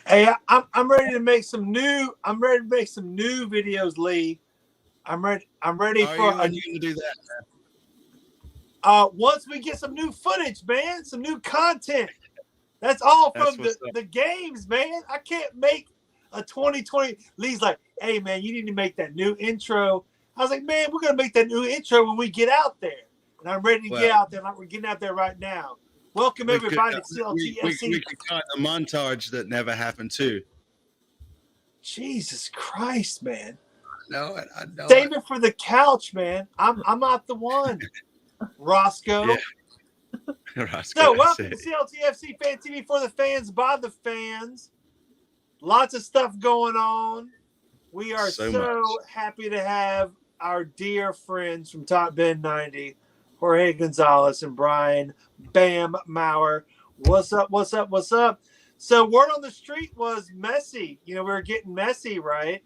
Hey, I'm ready to make some new. I'm ready to make some new videos, Lee. I'm ready. I'm ready for. Are you going to do that, man? Once we get some new footage, man, some new content. That's all from the games, man. I can't make a 2020. Lee's like, hey, man, you need to make that new intro. I was like, man, we're gonna make that new intro when we get out there, and I'm ready to get out there. Like we're getting out there right now. Welcome everybody to CLTFC. We could cut a montage that never happened too. Jesus Christ, man! No, I know. Save it for the couch, man. I'm not the one. Roscoe. Yeah. Roscoe. So welcome to CLTFC Fan TV for the fans by the fans. Lots of stuff going on. We are so happy to have our dear friends from Top Bend 90, Jorge Gonzalez and Brian Bam Maurer. What's up? What's up? What's up? So word on the street was Messi. You know, we were getting Messi, right?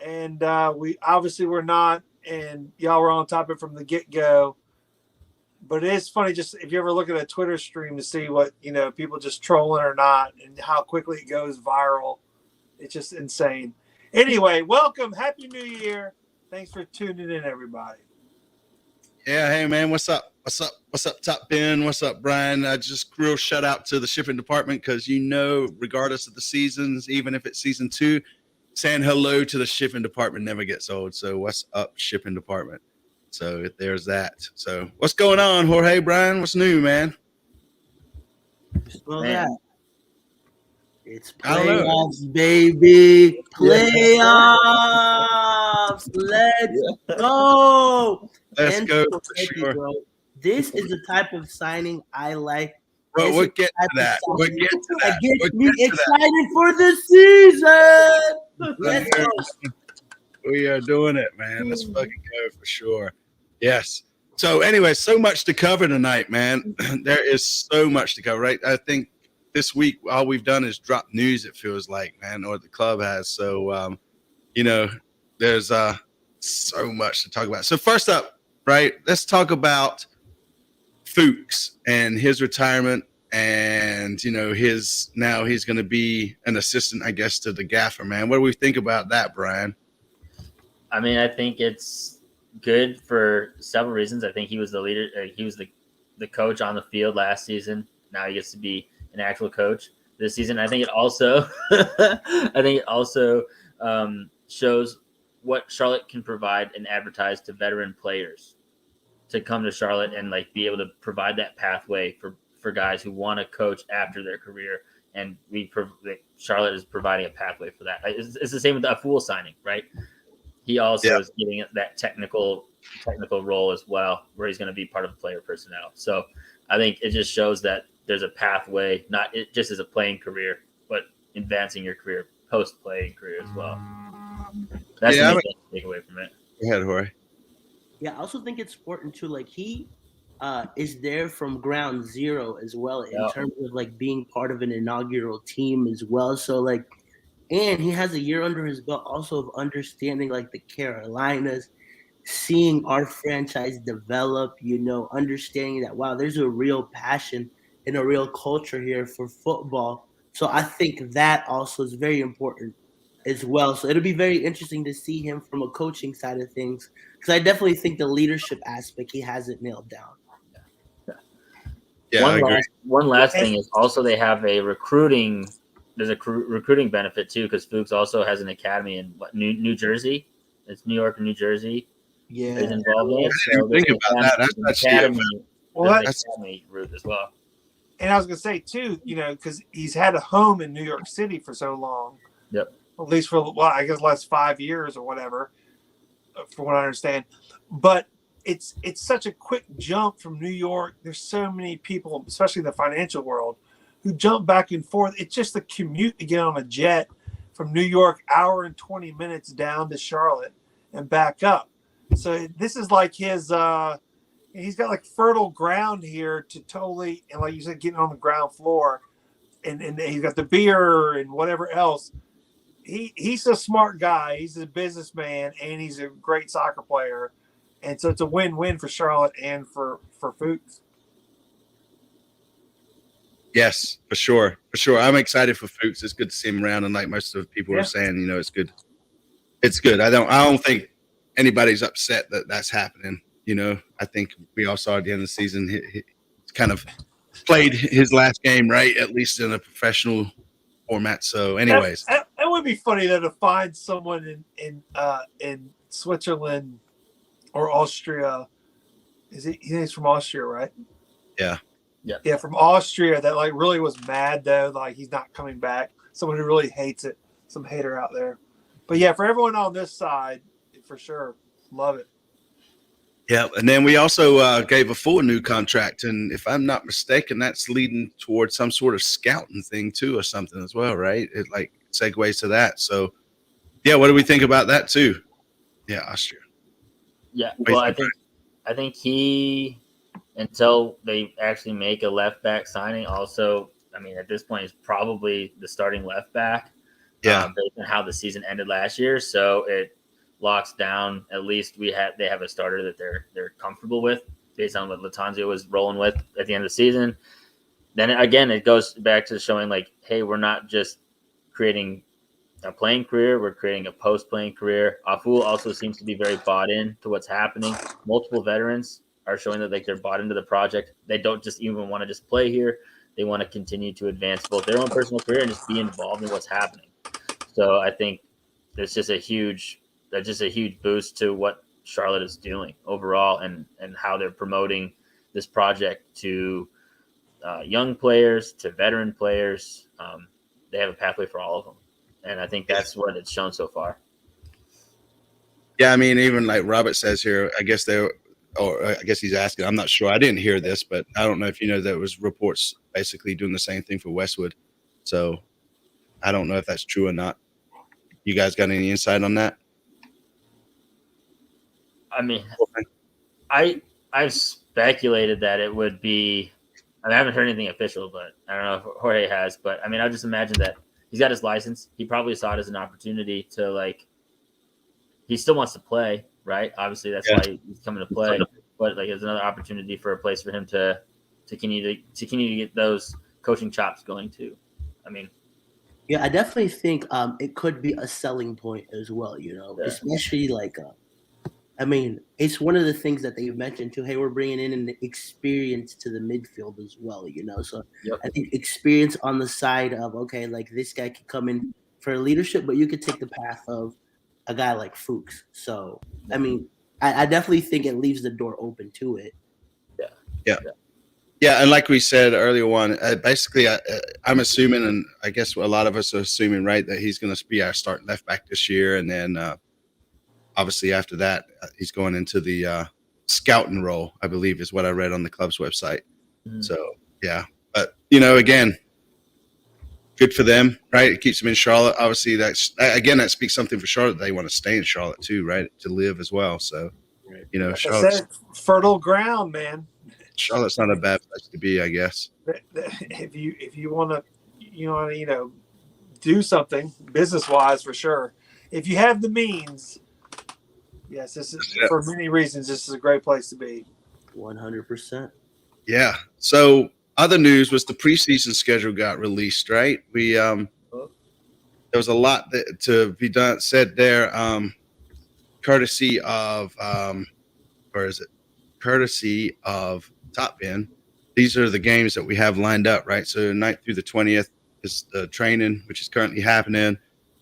And we obviously were not, and y'all were on top of it from the get-go. But it is funny, just if you ever look at a Twitter stream to see what, you know, people just trolling or not and how quickly it goes viral. It's just insane. Anyway, welcome. Happy New Year. Thanks for tuning in, everybody. Yeah, hey, man. What's up? What's up? What's up, Top Ben? What's up, Brian? Just real shout out to the shipping department because, you know, regardless of the seasons, even if it's season 2, saying hello to the shipping department never gets old. So what's up, shipping department? So there's that. So what's going on, Jorge, Brian? What's new, man? Well, man. It's playoffs, baby. Playoffs. Let's go. Let's go for sure. Bro. This is the type of signing I like. Well, we'll get to that. We'll get to that. Get me excited for the season. Let's go. We are doing it, man. Let's fucking go for sure. Yes. So anyway, so much to cover tonight, man. There is so much to cover, right? I think this week all we've done is drop news, it feels like, man, or the club has. So, you know, there's so much to talk about. So first up, right, let's talk about Fuchs and his retirement and, you know, now he's going to be an assistant, I guess, to the gaffer, man. What do we think about that, Brian? I mean, I think it's good for several reasons. I think he was the leader. He was the coach on the field last season. Now he gets to be an actual coach this season. I think it also, shows what Charlotte can provide and advertise to veteran players to come to Charlotte and like be able to provide that pathway for guys who want to coach after their career. And Charlotte is providing a pathway for that. It's the same with the Fool signing, right? He also is getting that technical role as well, where he's going to be part of the player personnel. So I think it just shows that there's a pathway, not just as a playing career, but advancing your career post-playing career as well. That's the main takeaway from it. Go ahead, Jorge. Yeah, I also think it's important too. Like he is there from ground zero as well in terms of like being part of an inaugural team as well. So like, and he has a year under his belt also of understanding like the Carolinas, seeing our franchise develop, you know, understanding that, wow, there's a real passion and a real culture here for football. So I think that also is very important as well. So it'll be very interesting to see him from a coaching side of things because I definitely think the leadership aspect he hasn't nailed down. Yeah, one last thing is also they have a recruiting. There's a recruiting benefit too because Fuchs also has an academy in New Jersey. It's New York and New Jersey. Yeah, is involved in it. So think about that. That's academy. That's academy route as well. And I was gonna say too, you know, because he's had a home in New York City for so long. Yep. At least for I guess the last 5 years or whatever, from what I understand. But it's such a quick jump from New York. There's so many people, especially in the financial world, who jump back and forth. It's just the commute to get on a jet from New York, hour and 20 minutes down to Charlotte and back up. So this is like his he's got like fertile ground here to totally, and like you said, getting on the ground floor, and he's got the beer and whatever else. He's a smart guy. He's a businessman, and he's a great soccer player. And so it's a win-win for Charlotte and for Fuchs. Yes, for sure. For sure. I'm excited for Fuchs. It's good to see him around. And like most of the people are saying, you know, it's good. It's good. I don't think anybody's upset that that's happening. You know, I think we all saw at the end of the season, he kind of played his last game, right? At least in a professional format. So anyways. It would be funny though to find someone in Switzerland or Austria. He's from Austria, right? Yeah. Yeah, from Austria that like really was mad though, like he's not coming back. Someone who really hates it. Some hater out there. But yeah, for everyone on this side, for sure. Love it. Yeah, and then we also gave a full new contract, and if I'm not mistaken, that's leading towards some sort of scouting thing too, or something as well, right? It like segues to that. So, yeah, what do we think about that too? Yeah, Austria. Yeah, well, I think he, until they actually make a left back signing, also, I mean, at this point, he's probably the starting left back. Yeah, based on how the season ended last year, so it locks down. At least they have a starter that they're comfortable with based on what Lattanzio was rolling with at the end of the season. Then again, it goes back to showing like, hey, we're not just creating a playing career, we're creating a post-playing career. Aful also seems to be very bought in to what's happening. Multiple veterans are showing that like they're bought into the project. They don't just even want to just play here. They want to continue to advance both their own personal career and just be involved in what's happening. So I think it's just a huge boost to what Charlotte is doing overall and how they're promoting this project to young players, to veteran players. They have a pathway for all of them. And I think that's what it's shown so far. Yeah, I mean, even like Robert says here, I guess he's asking, I'm not sure. I didn't hear this, but I don't know if you know there was reports basically doing the same thing for Westwood. So I don't know if that's true or not. You guys got any insight on that? I mean, I've speculated that it would be. I haven't heard anything official, but I don't know if Jorge has. But I mean, I just imagine that he's got his license. He probably saw it as an opportunity to like. He still wants to play, right? Obviously, that's why he's coming to play. But like, it's another opportunity for a place for him to continue to get those coaching chops going too. I mean. Yeah, I definitely think it could be a selling point as well, you know, especially like, I mean, it's one of the things that they've mentioned too. Hey, we're bringing in an experience to the midfield as well, you know. So I think experience on the side of, okay, like this guy could come in for leadership, but you could take the path of a guy like Fuchs. So, I mean, I definitely think it leaves the door open to it. Yeah, and like we said earlier on, basically, I'm assuming, and I guess a lot of us are assuming, right, that he's going to be our starting left back this year, and then obviously after that, he's going into the scouting role, I believe, is what I read on the club's website. Mm-hmm. So yeah, but you know, again, good for them, right? It keeps them in Charlotte. Obviously, that speaks something for Charlotte. They want to stay in Charlotte too, right, to live as well. So you know, Charlotte's fertile ground, man. Charlotte's not a bad place to be, I guess. If you want to, do something business wise, for sure. If you have the means, yes, this is for many reasons. This is a great place to be. 100%. Yeah. So other news was the preseason schedule got released, right? We there was a lot to be said there, courtesy of Courtesy of Top End. These are the games that we have lined up, right? So 9th through the 20th is the training, which is currently happening.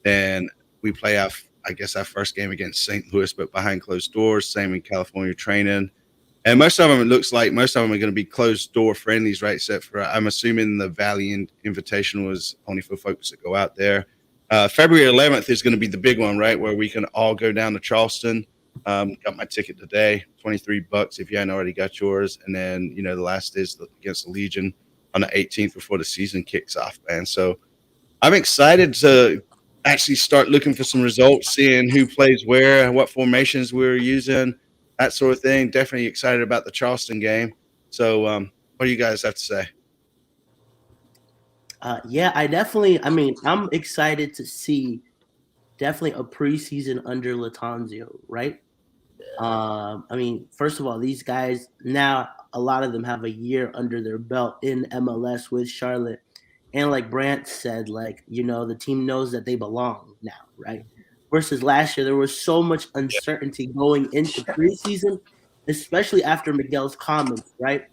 Then we play our first game against St. Louis, but behind closed doors. Same in California training. And most of them, it looks like most of them are going to be closed door friendlies, right? Except for, I'm assuming the Valley Invitational was only for folks that go out there. February 11th is going to be the big one, right? Where we can all go down to Charleston. Got my ticket today, $23 if you hadn't already got yours. And then, the last is against the Legion on the 18th before the season kicks off, man. So I'm excited to actually start looking for some results, seeing who plays where, what formations we're using, that sort of thing. Definitely excited about the Charleston game. So what do you guys have to say? I'm excited to see definitely a preseason under Lattanzio, right? I mean, first of all, these guys now, a lot of them have a year under their belt in MLS with Charlotte. And like Brant said, like, the team knows that they belong now, right? Versus last year, there was so much uncertainty going into preseason, especially after Miguel's comments, right?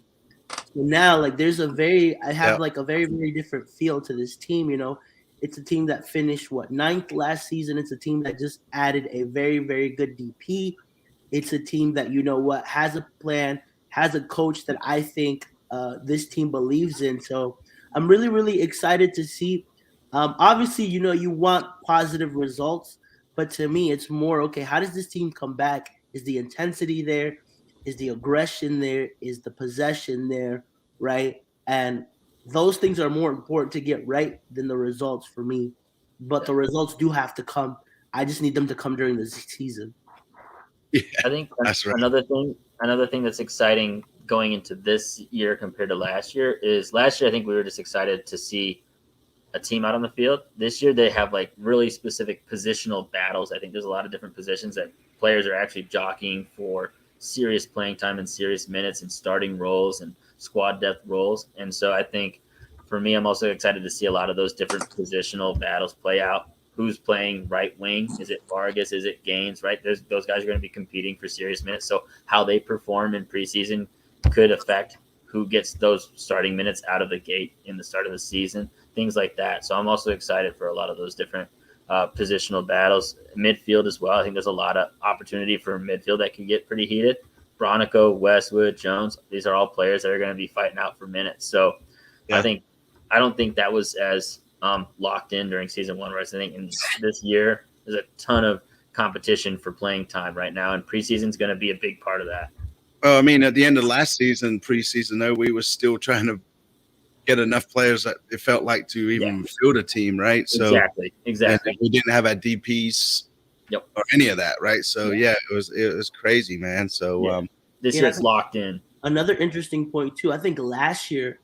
So now, like, I have Yeah. like a very, very different feel to this team. It's a team that finished ninth last season. It's a team that just added a very, very good DP. It's a team that has a plan, has a coach that I think this team believes in. So I'm really, really excited to see. Obviously, you want positive results, but to me, it's more okay. How does this team come back? Is the intensity there? Is the aggression there? Is the possession there? Right? And those things are more important to get right than the results for me. But the results do have to come. I just need them to come during the season. Yeah, I think that's right. another thing that's exciting going into this year compared to last year is last year I think we were just excited to see a team out on the field. This year they have like really specific positional battles. I think there's a lot of different positions that players are actually jockeying for serious playing time and serious minutes and starting roles and squad depth roles. And so I think for me, I'm also excited to see a lot of those different positional battles play out. Who's playing right wing? Is it Vargas? Is it Gaines? Right? Those guys are going to be competing for serious minutes. So how they perform in preseason could affect who gets those starting minutes out of the gate in the start of the season, things like that. So I'm also excited for a lot of those different positional battles. Midfield as well. I think there's a lot of opportunity for midfield that can get pretty heated. Bronico, Westwood, Jones, these are all players that are going to be fighting out for minutes. So Yeah. I don't think that was as locked in during season one, whereas I think in this year there's a ton of competition for playing time right now, and preseason is going to be a big part of that. Well, I mean, at the end of last season, preseason, though, we were still trying to get enough players that it felt like to even field a team, right? So Exactly. And we didn't have our DPs or any of that, right? So it was crazy, man. So this year it's locked in. Another interesting point too. I think last year,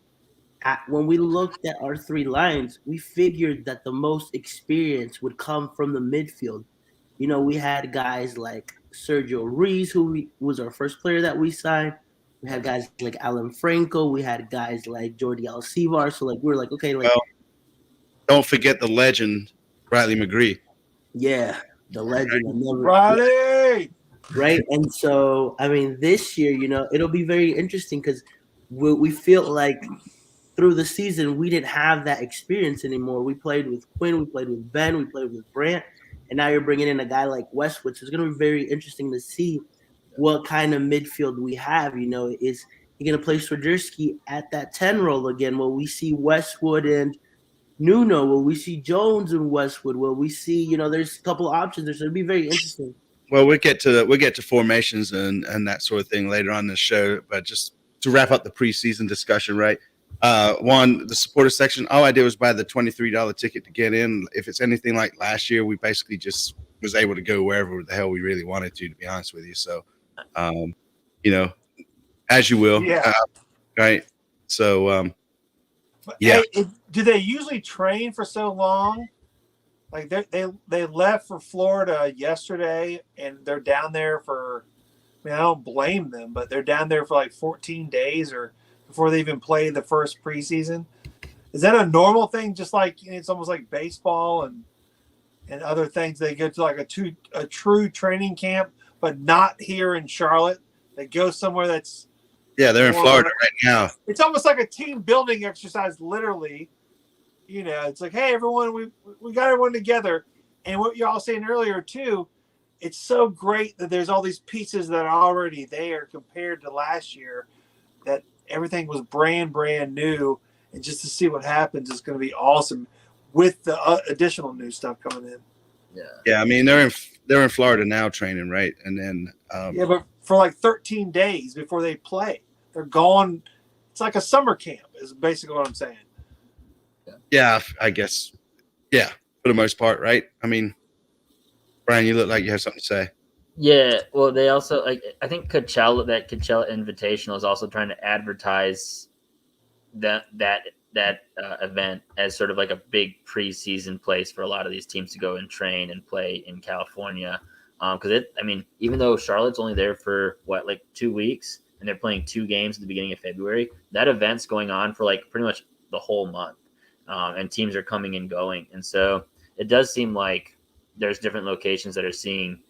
when we looked at our three lines, we figured that the most experience would come from the midfield. We had guys like Sergio Ruiz, who was our first player that we signed. We had guys like Alan Franco. We had guys like Jordi Alcivar. So like we were like, okay, like don't forget the legend Riley McGree. Yeah, the legend. Riley. Right, and so I mean, this year, it'll be very interesting because we feel like through the season we didn't have that experience anymore. We played with Quinn, we played with Ben, we played with Brant, and now you're bringing in a guy like Westwood. So it's going to be very interesting to see what kind of midfield we have. Is he going to play Swiderski at that 10 role again? Will we see Westwood and Nuno? Will we see Jones and Westwood? Will we see, there's a couple of options there. So it'll be very interesting. Well, we'll get to formations and that sort of thing later on in the show. But just to wrap up the preseason discussion, right? The supporter section, all I did was buy the $23 ticket to get in. If it's anything like last year, we basically just was able to go wherever the hell we really wanted to be honest with you. So, as you will. Yeah. Right. So, Hey, do they usually train for so long? Like they left for Florida yesterday, and they're down there for. I mean, I don't blame them, but they're down there for like 14 days or before they even play the first preseason. Is that a normal thing? Just like it's almost like baseball and other things. They go to like a true training camp, but not here in Charlotte. They go somewhere that's. Yeah, they're in Florida right now. It's almost like a team building exercise, literally. It's like, hey, everyone, we got everyone together. And what y'all saying earlier, too, it's so great that there's all these pieces that are already there compared to last year, that everything was brand new. And just to see what happens is going to be awesome with the additional new stuff coming in. Yeah, I mean, they're in Florida now training, right? And then but for like 13 days before they play, they're gone. It's like a summer camp is basically what I'm saying. Yeah, I guess. Yeah, for the most part, right? I mean, Brian, you look like you have something to say. Yeah, well, they also I think Coachella Invitational is also trying to advertise that event as sort of like a big preseason place for a lot of these teams to go and train and play in California. Because even though Charlotte's only there for like 2 weeks, and they're playing 2 games at the beginning of February, that event's going on for like pretty much the whole month, and teams are coming and going, and so it does seem like there's different locations that are seeing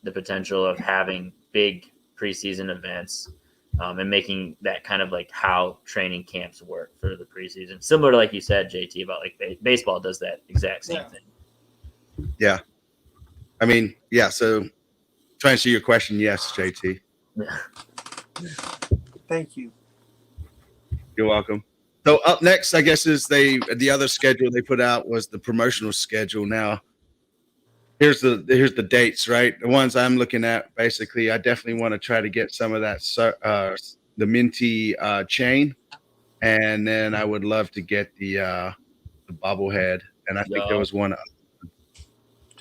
the potential of having big preseason events, and making that kind of like how training camps work for the preseason, similar to like you said, JT, about like baseball does that exact same thing. Yeah. I mean, yeah. So to answer your question, yes, JT. Thank you. You're welcome. So up next, I guess, is the other schedule they put out was the promotional schedule. Now, here's the dates, right? The ones I'm looking at, basically, I definitely want to try to get some of that the Minty chain, and then I would love to get the bobblehead, and I think there was one.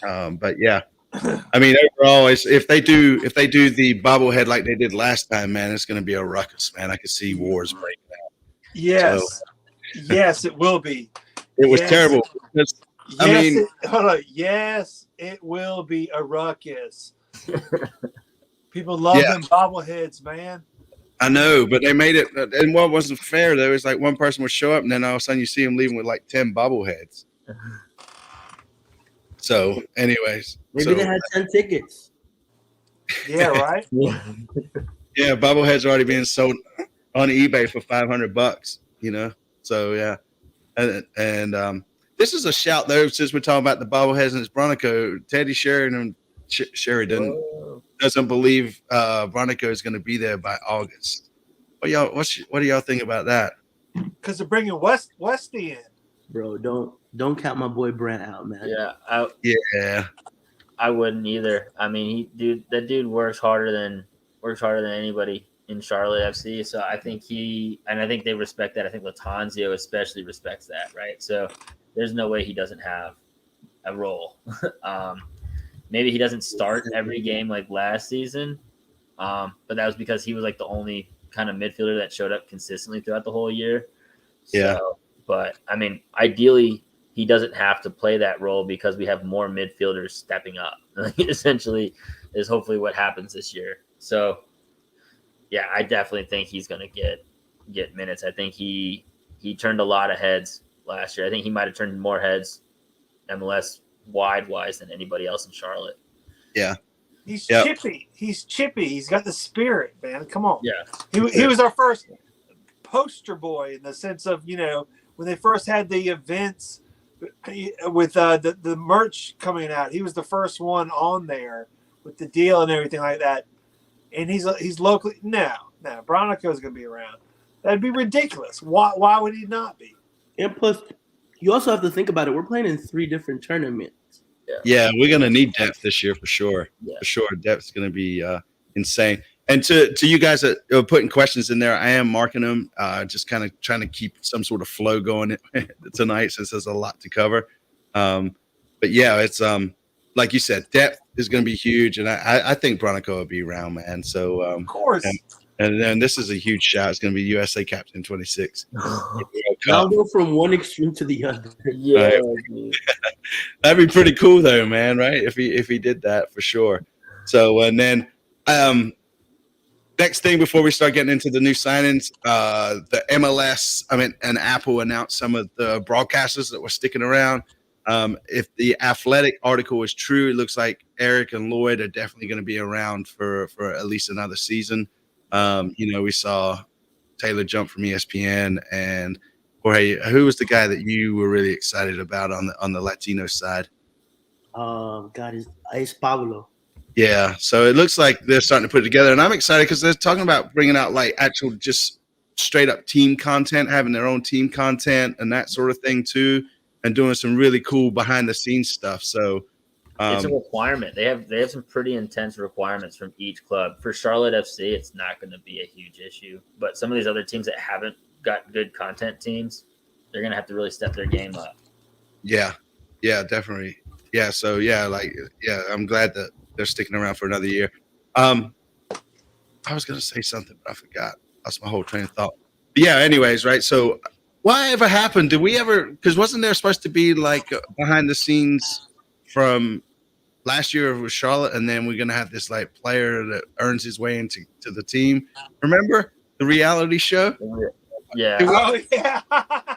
But yeah, I mean, overall, if they do the bobblehead like they did last time, man, it's going to be a ruckus, man. I could see wars breaking out. Yes, So, yes, it will be. It was terrible. Because, Hold on. Yes, it will be a ruckus. People love them bobbleheads, man. I know, but they made it. And what wasn't fair though is like one person would show up, and then all of a sudden you see them leaving with like 10 bobbleheads. So, anyways, maybe they had 10 tickets. Yeah, right. Yeah, bobbleheads are already being sold on eBay for $500. You know, so yeah, and this is a shout though, since we're talking about the bobbleheads and it's Bronico. Teddy Sheridan doesn't believe Bronico is going to be there by August. What do y'all think about that? Because they're bringing Westy in. Bro, don't count my boy Brent out, man. Yeah, I wouldn't either. I mean, that dude works harder than anybody in Charlotte FC. So I think they respect that. I think Latanzio especially respects that, right? So there's no way he doesn't have a role. Maybe he doesn't start every game like last season, but that was because he was like the only kind of midfielder that showed up consistently throughout the whole year. Yeah. So, but I mean, ideally, he doesn't have to play that role because we have more midfielders stepping up. Essentially, is hopefully what happens this year. So, yeah, I definitely think he's going to get minutes. I think he turned a lot of heads last year. I think he might have turned more heads MLS wise than anybody else in Charlotte. Yeah. He's chippy. He's chippy. He's got the spirit, man. Come on. Yeah. He was our first poster boy in the sense of, when they first had the events with the merch coming out, he was the first one on there with the deal and everything like that. And he's locally now Bronico is going to be around. That'd be ridiculous. Why would he not be? And plus, you also have to think about it. We're playing in 3 different tournaments. Yeah, we're going to need depth this year for sure. Yeah. For sure, depth's going to be insane. And to you guys that are putting questions in there, I am marking them, just kind of trying to keep some sort of flow going tonight since there's a lot to cover. But yeah, it's like you said, depth is going to be huge, and I think Bronico will be around, man. So Of course. and then this is a huge shout. It's going to be USA Captain 26. I'll go from one extreme to the other. Yeah. That'd be pretty cool, though, man. Right? If he did that for sure. So and then next thing before we start getting into the new signings, the MLS, and Apple announced some of the broadcasters that were sticking around. If the Athletic article is true, it looks like Eric and Lloyd are definitely going to be around for at least another season. We saw Taylor jump from ESPN, and Jorge, who was the guy that you were really excited about on the Latino side? God, it's Pablo. Yeah, so it looks like they're starting to put it together, and I'm excited because they're talking about bringing out like actual just straight up team content, having their own team content and that sort of thing too, and doing some really cool behind the scenes stuff. So it's a requirement. They have some pretty intense requirements from each club. For Charlotte FC, it's not going to be a huge issue, but some of these other teams that haven't got good content teams, they're going to have to really step their game up. Yeah, definitely. Yeah, so I'm glad that they're sticking around for another year. I was going to say something, but I forgot. That's my whole train of thought. But yeah, anyways, right? So whatever happened? Did we ever – because wasn't there supposed to be like behind the scenes from last year with Charlotte, and then we're gonna have this like player that earns his way into the team. Remember the reality show? Yeah. Oh yeah.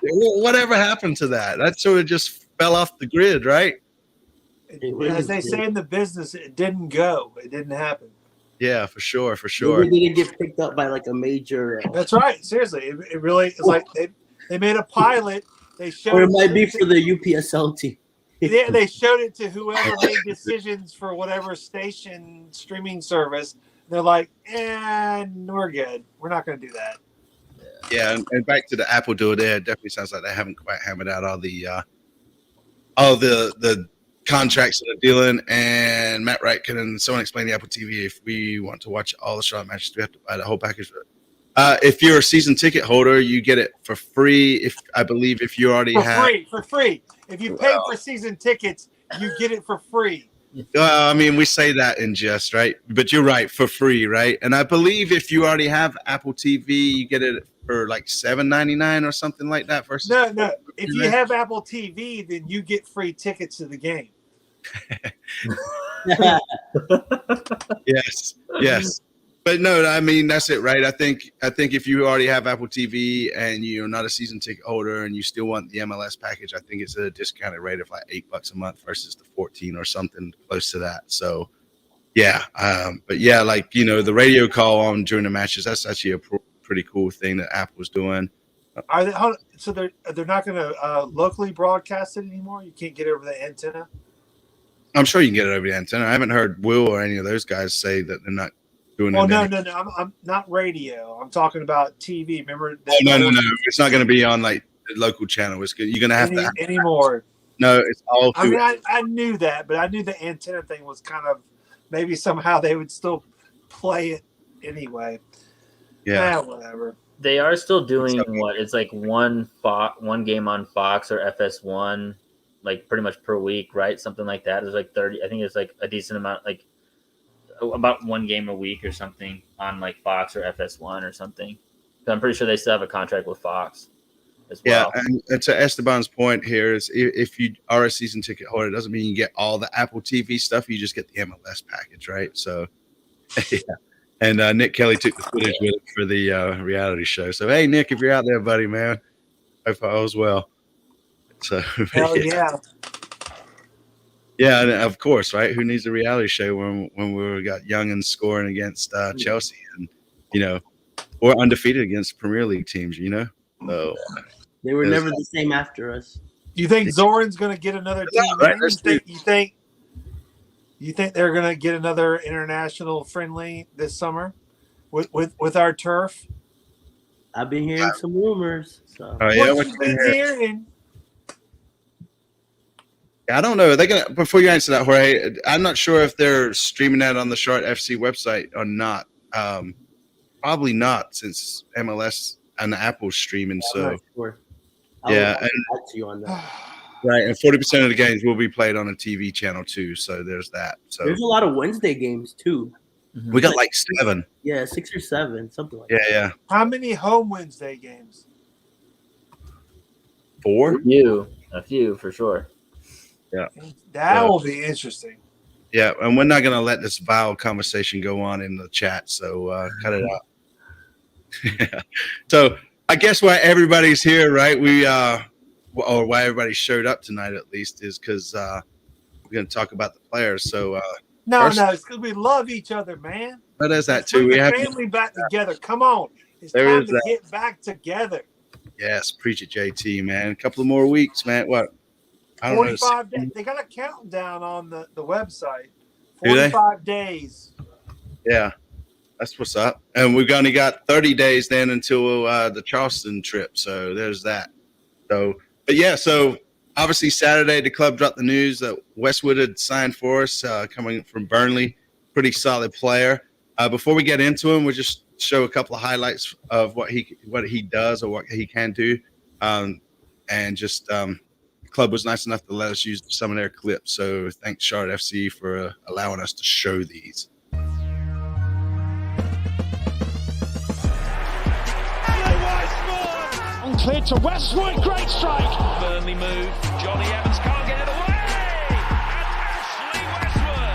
Whatever happened to that? That sort of just fell off the grid, right? As they say in the business, it didn't go. It didn't happen. Yeah, for sure, for sure. Maybe they didn't get picked up by like a major. That's right. Seriously, it really is like they made a pilot. They showed. Or it might be for the UPSL team. Yeah, they showed it to whoever made decisions for whatever station streaming service. They're like, we're good. We're not going to do that. Yeah, and back to the Apple deal there, it definitely sounds like they haven't quite hammered out all the contracts that are dealing. And Matt Wright, can someone explain the Apple TV? If we want to watch all the Charlotte matches, we have to buy the whole package. If you're a season ticket holder, you get it for free. If you already for free. If you pay for season tickets, you get it for free. I mean, we say that in jest, right? But you're right, for free, right? And I believe if you already have Apple TV, you get it for like $7.99 or something like that. Versus No. If you have Apple TV, then you get free tickets to the game. Yes. But no, I mean, that's it, right? I think if you already have Apple TV and you're not a season ticket holder and you still want the MLS package, I think it's at a discounted rate of like $8 a month versus the 14 or something close to that. So, yeah. But yeah, like, the radio call on during the matches, that's actually a pretty cool thing that Apple's doing. Are they? So they're not going to locally broadcast it anymore? You can't get it over the antenna? I'm sure you can get it over the antenna. I haven't heard Will or any of those guys say that they're not doing it. Oh, no. I'm not radio. I'm talking about TV. Remember? No. It's not going to be on like the local channel. You're going to have to anymore. No, it's all. I mean, I knew that, but I knew the antenna thing was kind of maybe somehow they would still play it anyway. Yeah, whatever. They are still doing what? It's like one game on Fox or FS1, like pretty much per week, right? Something like that. There's like 30. I think it's like a decent amount, like about one game a week or something on like Fox or FS1 or something. So I'm pretty sure they still have a contract with Fox as well. Yeah, and to Esteban's point here is if you are a season ticket holder, it doesn't mean you get all the Apple TV stuff. You just get the MLS package, right? So, yeah. And Nick Kelly took the footage with it for the reality show. So, hey, Nick, if you're out there, buddy, man, hope all is well. So, Hell yeah. Yeah, and of course, right? Who needs a reality show when we got Youngins scoring against Chelsea and, or undefeated against Premier League teams, So they were never the same after us. You think Zoran's going to get another team? Right, you think they're going to get another international friendly this summer with our turf? I've been hearing some rumors. So. Oh, yeah, what you been hearing? I don't know. Are they gonna? Before you answer that, Jorge, I'm not sure if they're streaming that on the Charlotte FC website or not. Probably not, since MLS and Apple's streaming. I'm not sure. And you on that. Right, and 40% of the games will be played on a TV channel too. So there's that. So there's a lot of Wednesday games too. Mm-hmm. We got like 7. Yeah, 6 or 7, something like that. Yeah. How many home Wednesday games? 4. A few for sure. Yeah, that will be interesting. Yeah, and we're not going to let this vile conversation go on in the chat, so cut it out. Yeah. So I guess why everybody's here, right? Or why everybody showed up tonight, at least, is because we're going to talk about the players. So no, it's because we love each other, man. But there's that too. We have family back together. Come on, it's time to get back together. Yes, preach it, JT, man. A couple of more weeks, man. What? 45 days. They got a countdown on the website. 45 days. Yeah, that's what's up. And we've only got 30 days then until the Charleston trip. So there's that. So, but yeah, so obviously Saturday the club dropped the news that Westwood had signed for us, coming from Burnley. Pretty solid player. Before we get into him, we'll just show a couple of highlights of what he does or what he can do, and just. Club was nice enough to let us use some of their clips, so thanks Charlotte FC for allowing us to show these. Unclear to Westwood, great strike. Burnley move, Johnny Evans can't get it away, and Ashley Westwood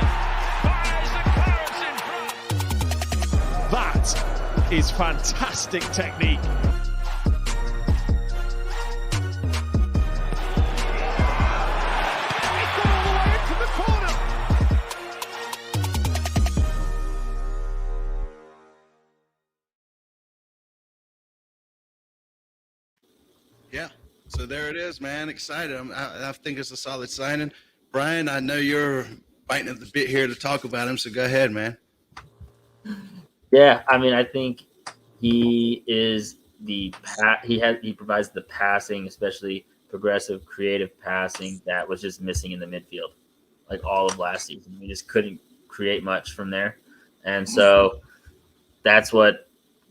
is fantastic technique. Yeah. So there it is, man. Excited. I think it's a solid signing. Brian, I know you're biting at the bit here to talk about him, so go ahead, man. Yeah, I mean, I think he is he provides the passing, especially progressive, creative passing that was just missing in the midfield, like all of last season. We just couldn't create much from there, and so that's what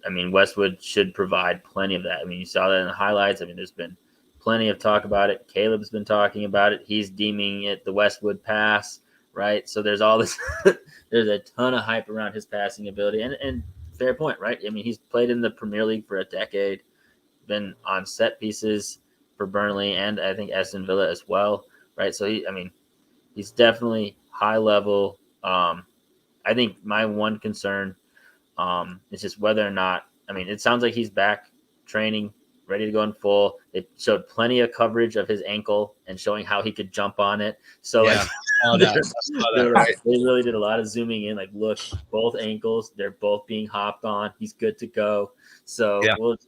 I mean. Westwood should provide plenty of that. I mean, you saw that in the highlights. I mean, there's been plenty of talk about it. Caleb's been talking about it. He's deeming it the Westwood pass, right? So there's all this. There's a ton of hype around his passing ability, and fair point, right? I mean, he's played in the Premier League for a decade, been on set pieces for Burnley and I think Aston Villa as well, right? So he's definitely high level. I think my one concern is just whether or not. I mean, it sounds like he's back training, ready to go in full. It showed plenty of coverage of his ankle and showing how he could jump on it. So Yeah. right. They really did a lot of zooming in. Like, look, both ankles, they're both being hopped on. He's good to go. So Yeah. we'll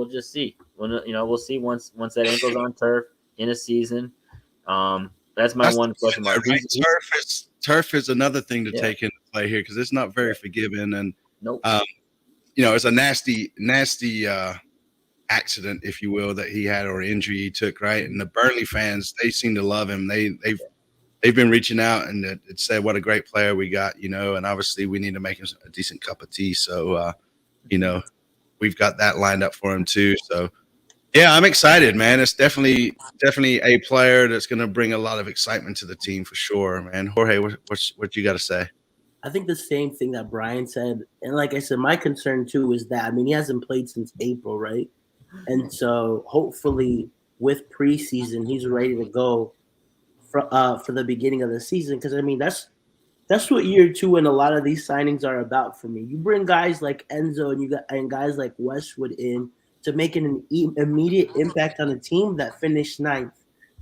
just see. We'll see once that ankle's on turf in a season. That's my one question mark. Right? Turf is another thing to take into play here because it's not very forgiving, and nope. It's a nasty accident, if you will, that he had or injury he took, right? And the Burnley fans, they seem to love him. They've been reaching out and it said what a great player we got, and obviously we need to make him a decent cup of tea. So, we've got that lined up for him too. So, yeah, I'm excited, man. It's definitely a player that's going to bring a lot of excitement to the team for sure, man. Jorge, what you got to say? I think the same thing that Brian said. And like I said, my concern too is that, he hasn't played since April, right? And so hopefully with preseason, he's ready to go for the beginning of the season. Because, that's what year two and a lot of these signings are about for me. You bring guys like Enzo and guys like Westwood in to make an immediate impact on a team that finished ninth,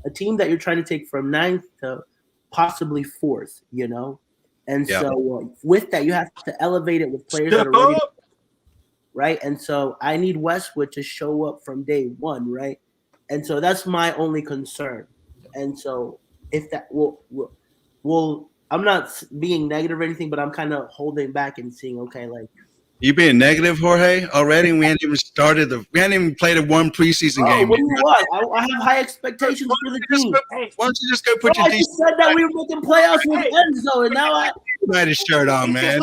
a team that you're trying to take from ninth to possibly fourth, And so with that, you have to elevate it with players that are ready, right? And so I need Westwood to show up from day one, right? And so that's my only concern. And so if that will I'm not being negative or anything, but I'm kind of holding back and seeing, okay, like. You being negative, Jorge, already? We hadn't even played one preseason game. What do you want? I have high expectations for the team. Why don't you just go put your I just said that we were making playoffs with Enzo, and now I United shirt on, man.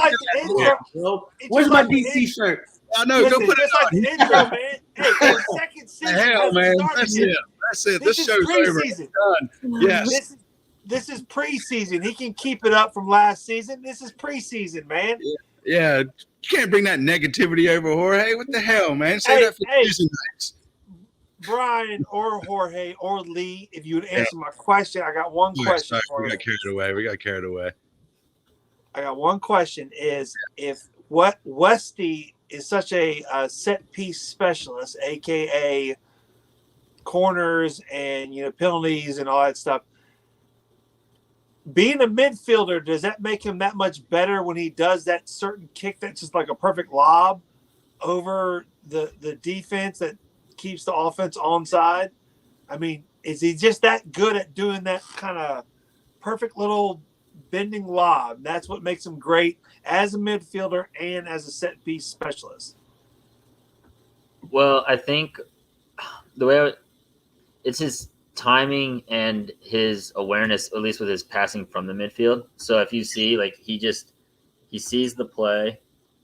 Where's my DC shirt? I know. Go put it on. Intro, man. Hey, second season. Hell, man. That's it. This show's over. Done. Yes. This is preseason. He can keep it up from last season. This is preseason, man. Yeah. You can't bring that negativity over, Jorge. What the hell, man? Say that for Tuesday nights. Brian or Jorge or Lee, if you would answer my question, I got one question for you. We got carried away. I got one question is if what Westy is such a set piece specialist, aka corners and penalties and all that stuff. Being a midfielder, does that make him that much better when he does that certain kick that's just like a perfect lob over the defense that keeps the offense onside? I mean, is he just that good at doing that kind of perfect little bending lob? That's what makes him great as a midfielder and as a set piece specialist. Well, I think the way it's his timing and his awareness, at least with his passing from the midfield. So if you see, like, he sees the play,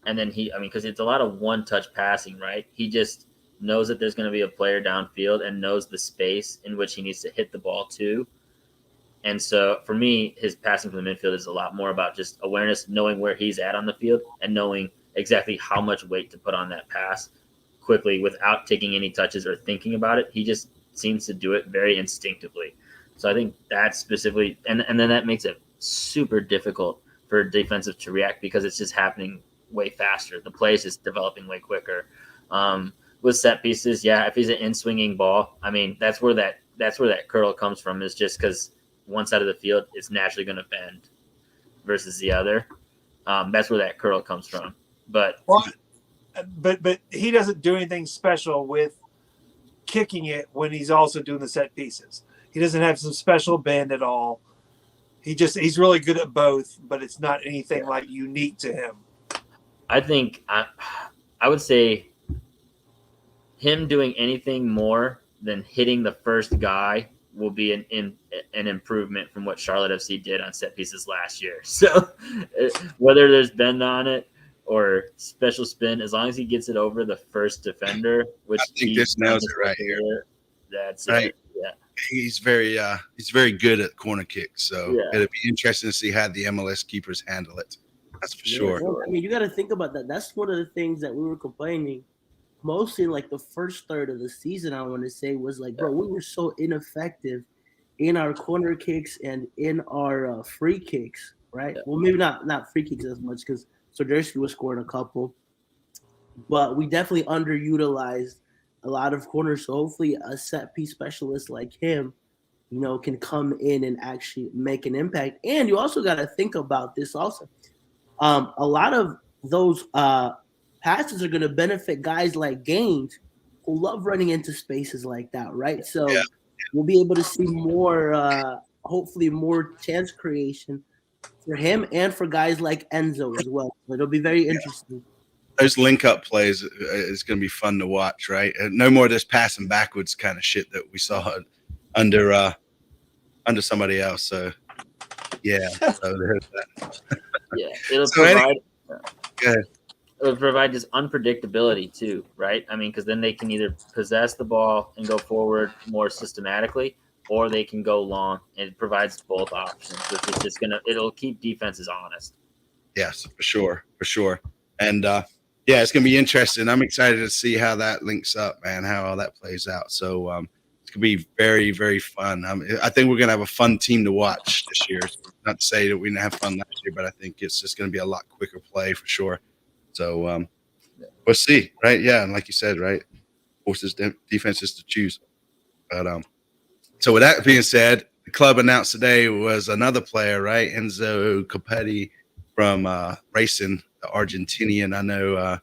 and then because it's a lot of one-touch passing, right? He just knows that there's going to be a player downfield and knows the space in which he needs to hit the ball to. And so for me, his passing from the midfield is a lot more about just awareness, knowing where he's at on the field and knowing exactly how much weight to put on that pass quickly without taking any touches or thinking about it. He just seems to do it very instinctively. So I think that specifically, and then that makes it super difficult for a defensive to react because it's just happening way faster. The play is just developing way quicker. With set pieces, if he's an in-swinging ball, I mean, that's where that curl comes from, is just because one side of the field is naturally going to bend versus the other. That's where that curl comes from. But he doesn't do anything special with kicking it when he's also doing the set pieces. He doesn't have some special bend at all. He's really good at both, but it's not anything like unique to him. I think I would say him doing anything more than hitting the first guy will be an improvement from what Charlotte FC did on set pieces last year. So whether there's bend on it or special spin, as long as he gets it over the first defender, which I think this nails it right here. That's right. It. Yeah. He's very good at corner kicks. So it'll be interesting to see how the MLS keepers handle it. That's for sure. Well, I mean, you got to think about that. That's one of the things that we were complaining mostly like the first third of the season. I want to say was like, bro, we were so ineffective in our corner kicks and in our free kicks, right? Yeah. Well, maybe not free kicks as much because Soderski was scoring a couple, but we definitely underutilized a lot of corners. So hopefully a set piece specialist like him, you know, can come in and actually make an impact. And you also got to think about this also. A lot of those passes are going to benefit guys like Gaines who love running into spaces like that, right? So we'll be able to see more, hopefully more chance creation for him and for guys like Enzo as well. It'll be very interesting. Those link-up plays is going to be fun to watch, right? No more of this passing backwards kind of shit that we saw under somebody else. So, yeah. So there's that. Yeah, it'll provide this unpredictability too, right? I mean, because then they can either possess the ball and go forward more systematically, or they can go long. And it provides both options, which is just it'll keep defenses honest. Yes, for sure. And it's gonna be interesting. I'm excited to see how that links up, man. How all that plays out. So it's gonna be very, very fun. I think we're gonna have a fun team to watch this year. Not to say that we didn't have fun last year, but I think it's just gonna be a lot quicker play for sure. So we'll see, right? Yeah, and like you said, right, forces defenses to choose. But so with that being said, the club announced today was another player, right, Enzo Copetti from Racing, the Argentinian. I know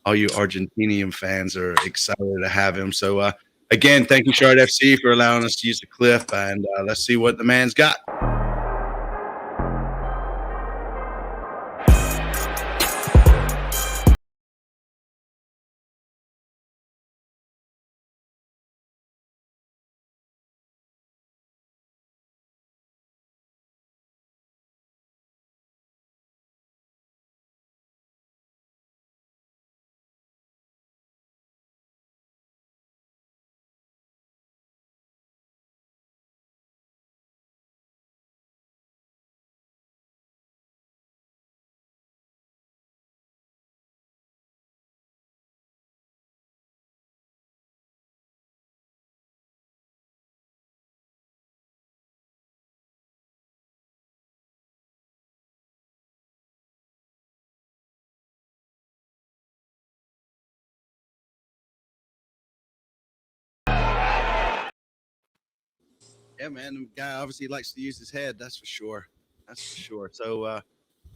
all you Argentinian fans are excited to have him. So again, thank you, Charlotte FC, for allowing us to use the clip, and let's see what the man's got. Yeah, man, the guy obviously likes to use his head. That's for sure. So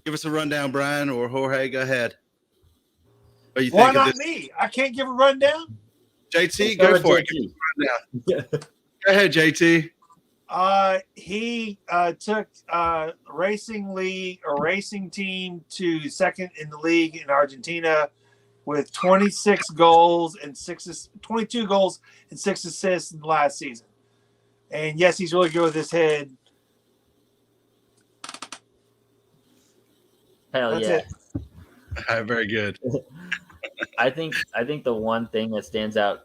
give us a rundown, Brian or Jorge. Go ahead. What do you think? Why not me? I can't give a rundown. JT, go for it. Go ahead, JT. He took racing team to second in the league in Argentina with 22 goals and 6 assists in the last season. And yes, he's really good with his head. Hell That's yeah. it. Very good. I think the one thing that stands out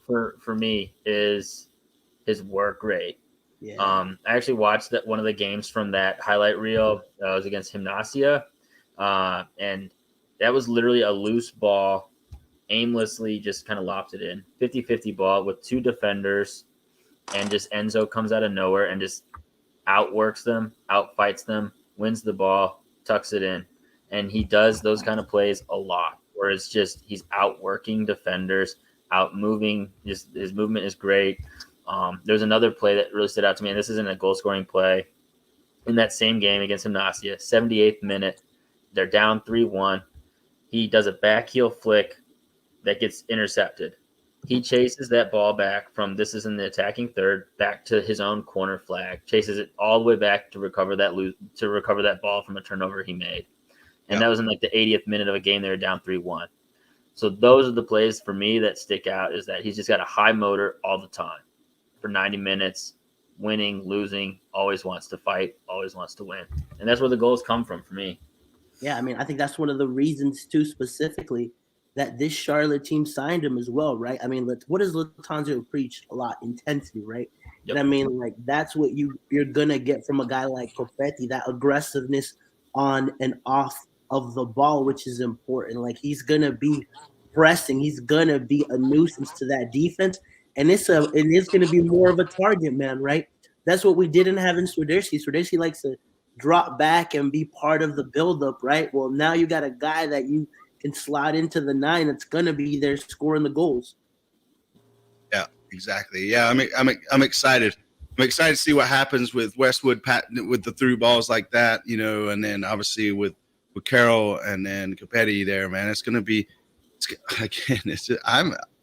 for me is his work rate. Yeah. I actually watched one of the games from that highlight reel. It was against Gimnasia, and that was literally a loose ball, aimlessly just kind of lopped it in. 50-50 ball with 2 defenders, and just Enzo comes out of nowhere and just outworks them, outfights them, wins the ball, tucks it in. and he does those kind of plays a lot, where it's just he's outworking defenders, out moving. His movement is great. There's another play that really stood out to me, and this isn't a goal scoring play. In that same game against Gimnasia, 78th minute, they're down 3-1. He does a back heel flick that gets intercepted. He chases that ball back from, this is in the attacking third, back to his own corner flag, chases it all the way back to recover that ball from a turnover he made. And that was in like the 80th minute of a game they were down 3-1. So those are the plays for me that stick out, is that he's just got a high motor all the time for 90 minutes, winning, losing, always wants to fight, always wants to win. And that's where the goals come from for me. Yeah, I mean, I think that's one of the reasons, too, specifically, that this Charlotte team signed him as well, right? I mean, what does Lattanzio preach a lot? Intensity, right? Yep. And I mean, like, that's what you're going to get from a guy like Copetti, that aggressiveness on and off of the ball, which is important. Like, he's going to be pressing. He's going to be a nuisance to that defense. And it's going to be more of a target man, right? That's what we didn't have in Swiderski. Swiderski likes to drop back and be part of the buildup, right? Well, now you got a guy that you can slide into the 9 that's going to be there scoring the goals. Yeah, exactly. Yeah, I'm excited. I'm excited to see what happens with Westwood with the through balls like that, you know, and then obviously with Carroll and then Copetti there, man. It's going to be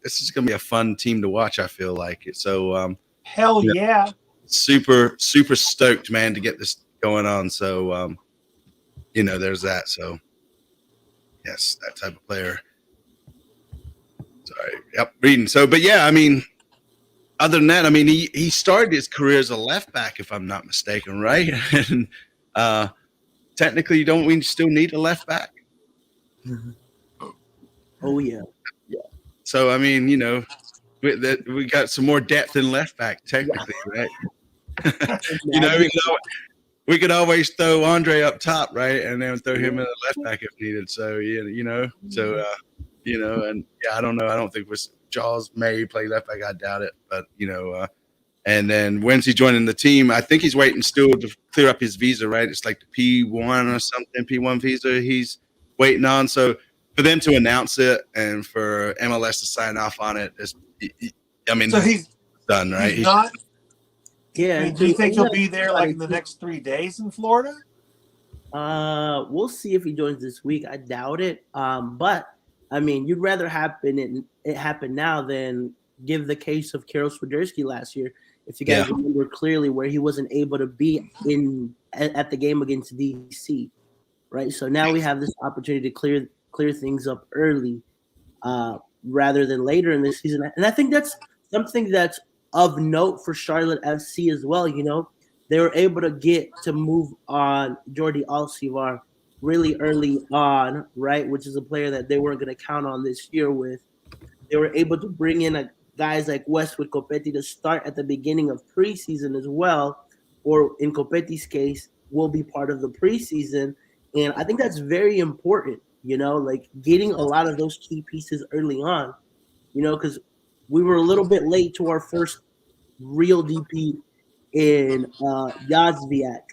this is going to be a fun team to watch, I feel like. So hell yeah. Super stoked, man, to get this going on. So you know, there's that. So yes, that type of player. Sorry. Yep, reading. So, but yeah, I mean, other than that, I mean, he started his career as a left back, if I'm not mistaken, right? And technically, don't we still need a left back? Oh yeah. So I mean, you know, we got some more depth in left back, technically, right? You know, we could always throw Andre up top, right, and then throw him in the left back if needed. So you know, you know, and yeah, I don't know. I don't think Jaws may play left back. I doubt it, but you know, and then when's he joining the team? I think he's waiting still to clear up his visa, right? It's like the P1 or something, P1 visa he's waiting on. So for them to announce it and for MLS to sign off on it, I mean, so he's done, right? He's not. Yeah. I mean, do you think he'll be there like in the next 3 days in Florida? We'll see if he joins this week. I doubt it. But I mean, you'd rather it happen now than give the case of Karol Swiderski last year. If you guys remember clearly, where he wasn't able to be at the game against DC, right? So now we have this opportunity to clear things up early, rather than later in the season. And I think that's something that's of note for Charlotte FC as well. You know, they were able to move on Jordi Alcivar really early on, right? Which is a player that they weren't going to count on this year with. They were able to bring in guys like Westwood, Copetti to start at the beginning of preseason as well, or in Copetti's case, will be part of the preseason. And I think that's very important, you know, like getting a lot of those key pieces early on, you know, because we were a little bit late to our first real DP in Yazviak,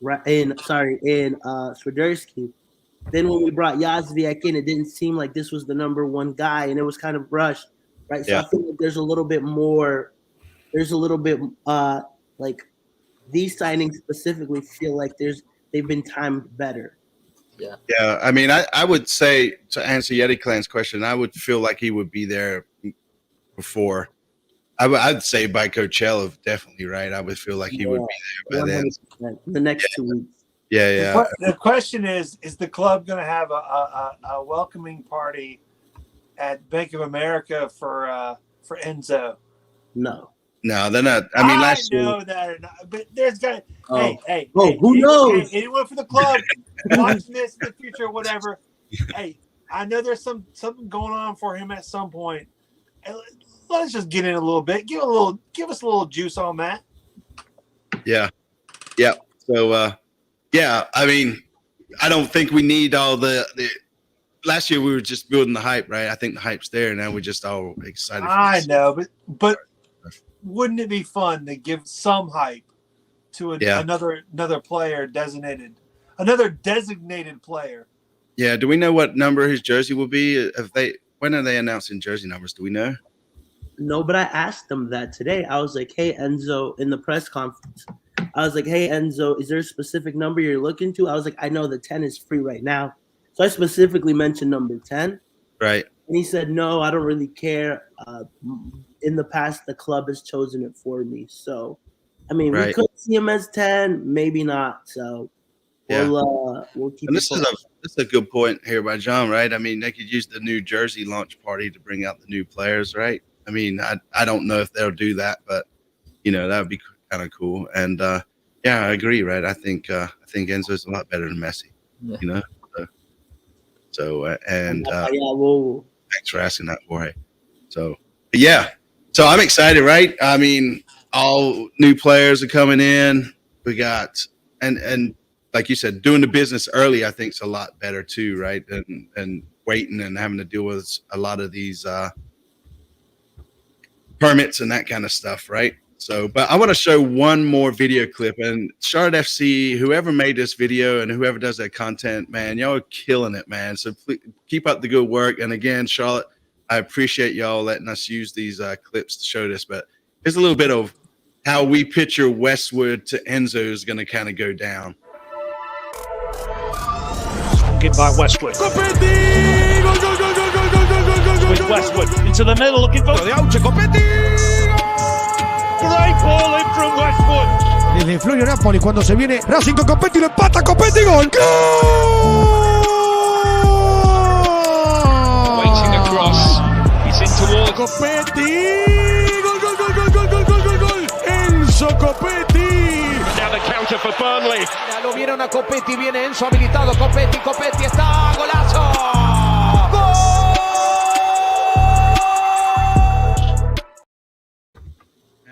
right? In Swiderski. Then when we brought Yazviak in, it didn't seem like this was the number one guy, and it was kind of rushed, right? So I feel like there's a little bit like these signings specifically feel like they've been timed better. Yeah. I mean, I would say, to answer Yeti Clan's question, I would feel like he would be there before. I'd say by Coachella, definitely, right? I would feel like he would be there by then. The next 2 weeks. Yeah. The question is the club going to have a welcoming party at Bank of America for Enzo? No, they're not. I mean, last year. I know that or not, but there's got. Hey, who knows? Anyone for the club watching this in the future, or whatever. Hey, I know there's something going on for him at some point. Let's just get in a little bit. Give us a little juice on that. Yeah. So, I mean, I don't think we need all the. Last year we were just building the hype, right? I think the hype's there now. We're just all excited. I know, but wouldn't it be fun to give some hype to another player another designated player? Yeah. Do we know what number his jersey will be? When are they announcing jersey numbers? Do we know? No, but I asked them that today. I was like, hey, Enzo, in the press conference, I was like, hey, Enzo, is there a specific number you're looking to? I was like, I know the 10 is free right now. So I specifically mentioned number 10. Right. And he said, no, I don't really care. In the past, the club has chosen it for me. So, I mean, we could see him as 10, maybe not. So we'll keep. And this is a good point here by John, right? I mean, they could use the New Jersey launch party to bring out the new players, right? I mean, I don't know if they'll do that, but that would be kind of cool. And yeah, I agree, right? I think Enzo's a lot better than Messi, So thanks for asking that, Jorge. So yeah, so I'm excited, right? I mean, all new players are coming in. We got and like you said, doing the business early, I think is a lot better too, right? And waiting and having to deal with a lot of these permits and that kind of stuff, right? So, but I want to show one more video clip. And Charlotte FC, whoever made this video and whoever does that content, man, y'all are killing it, man. So please keep up the good work. And again, Charlotte, I appreciate y'all letting us use these clips to show this. But here's a little bit of how we picture Westwood to Enzo is going to kind of go down. Get by Westwood. With Westwood into the middle, looking for the Great ball in from Westwood. El Inflonio Napoli cuando se viene Racing con Copetti, lo empata Copetti, gol. Waiting across. He's in towards Copetti. Gol. Enzo Copetti. Now the counter for Burnley. Lo vieron a Copetti, viene Enzo habilitado. Copetti está, golazo.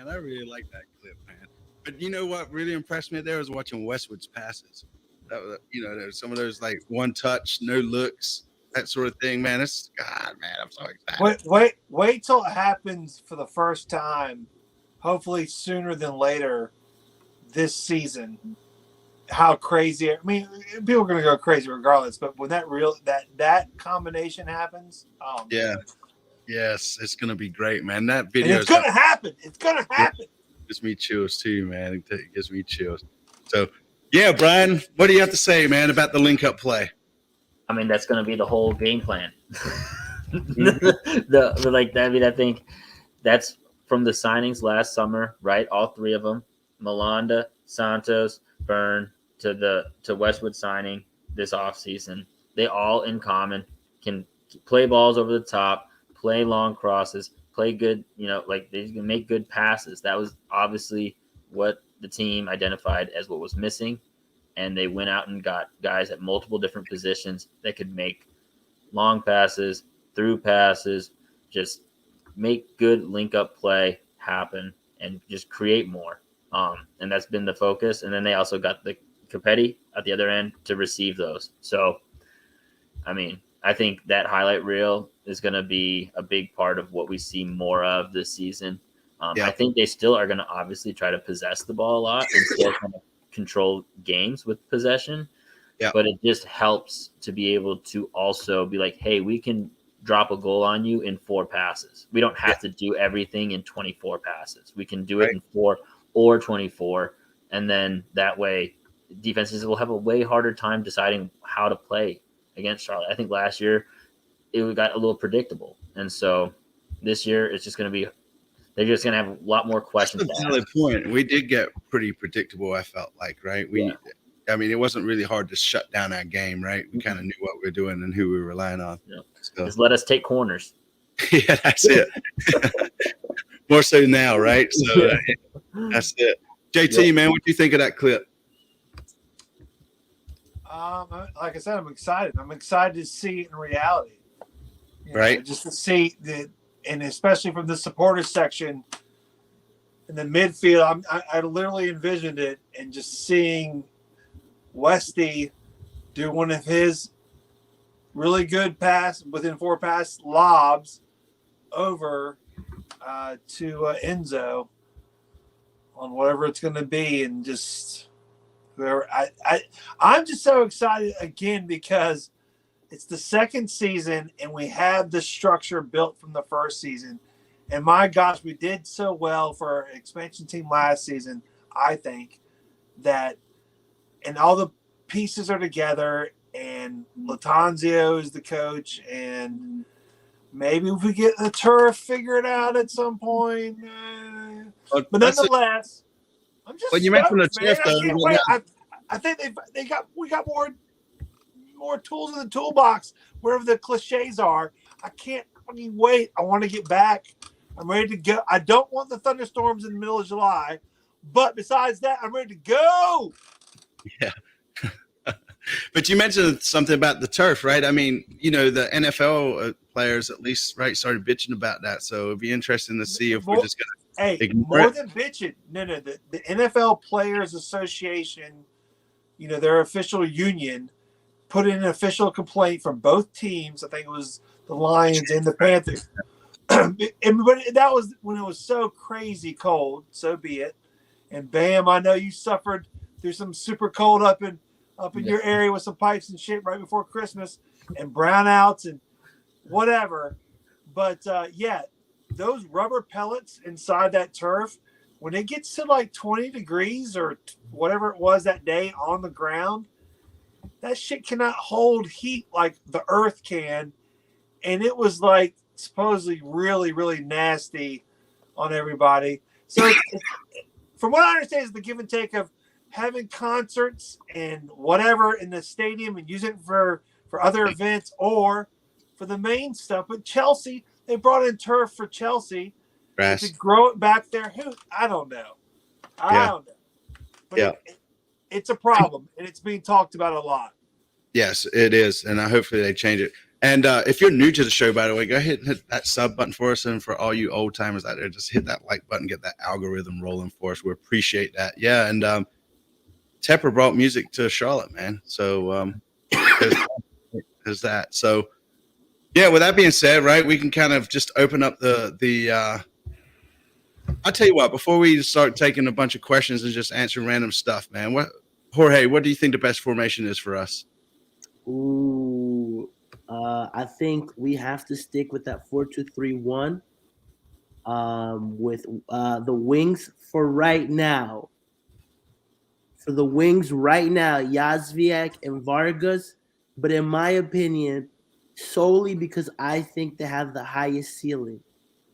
I really like that clip, man. But you know what really impressed me there was watching Westwood's passes. That was, there's some of those like one touch, no looks, that sort of thing, man. God, man, I'm so excited. Wait till it happens for the first time, hopefully sooner than later this season. How crazy! I mean, people are going to go crazy regardless. But when that combination happens, yeah. Yes, it's gonna be great, man. That video is gonna happen. It's gonna happen. It gives me chills too, man. It gives me chills. So, yeah, Brian, what do you have to say, man, about the link-up play? I mean, that's gonna be the whole game plan. I think that's from the signings last summer, right? All three of them: Malanda, Santos, Byrne, to Westwood signing this offseason. They all in common can play balls over the top. Play long crosses, play good, they can make good passes. That was obviously what the team identified as what was missing. And they went out and got guys at multiple different positions that could make long passes, through passes, just make good link up play happen and just create more. And that's been the focus. And then they also got the Copetti at the other end to receive those. So, I mean, I think that highlight reel is going to be a big part of what we see more of this season. I think they still are going to obviously try to possess the ball a lot and still kind of control games with possession. Yeah. But it just helps to be able to also be like, hey, we can drop a goal on you in 4 passes. We don't have to do everything in 24 passes. We can do it in 4 or 24. And then that way defenses will have a way harder time deciding how to play against Charlotte. I think last year it got a little predictable. And so this year it's just going to be, they're just going to have a lot more questions. That's a valid point. We did get pretty predictable, I felt like, right? I mean, it wasn't really hard to shut down our game, right? We kind of knew what we were doing and who we were relying on. Yeah. So. Just let us take corners. Yeah, that's it. More so now, right? So that's it. JT, man, what do you think of that clip? Like I said, I'm excited. I'm excited to see it in reality. Right. Just to see that, and especially from the supporter section in the midfield, I literally envisioned it and just seeing Westy do one of his really good pass within 4 pass lobs over to Enzo on whatever it's going to be, and just I'm just so excited again because It's the second season, and we have the structure built from the first season. And my gosh, we did so well for our expansion team last season, I think, that and all the pieces are together, and Latanzio is the coach, and maybe if we get the turf figured out at some point. But nonetheless, I'm just When you mentioned the man. turf, I though, can't wait. I think we got more tools in the toolbox, wherever the cliches are. I can't fucking wait. I want to get back. I'm ready to go. I don't want the thunderstorms in the middle of July, but besides that, I'm ready to go. Yeah. But you mentioned something about the turf, right? I mean, the NFL players at least, right, started bitching about that. So it'd be interesting to see if we're just going to ignore more it. than bitching. No. The NFL Players Association, their official union, put in an official complaint from both teams. I think it was the Lions and the Panthers. But that was when it was so crazy cold. So be it. And bam, I know you suffered through some super cold up in your area with some pipes and shit right before Christmas and brownouts and whatever. But those rubber pellets inside that turf, when it gets to like 20 degrees or whatever it was that day on the ground, that shit cannot hold heat like the earth can. And it was like supposedly really, really nasty on everybody. So from what I understand, is the give and take of having concerts and whatever in the stadium and use it for other events or for the main stuff. But Chelsea, they brought in turf for Chelsea to grow it back there. I don't know. I don't know. But it's a problem, and it's being talked about a lot. Yes, it is, and hopefully they change it. And if you're new to the show, by the way, go ahead and hit that sub button for us. And for all you old timers out there, just hit that like button, get that algorithm rolling for us. We appreciate that. Yeah, and Tepper brought music to Charlotte, man. So there's that. So yeah, with that being said, right, we can kind of just open up the I'll tell you what, before we start taking a bunch of questions and just answering random stuff, man, Jorge, what do you think the best formation is for us? Ooh, I think we have to stick with that 4-2-3-1 with the wings for right now. For the wings right now, Yazviak and Vargas. But in my opinion, solely because I think they have the highest ceiling,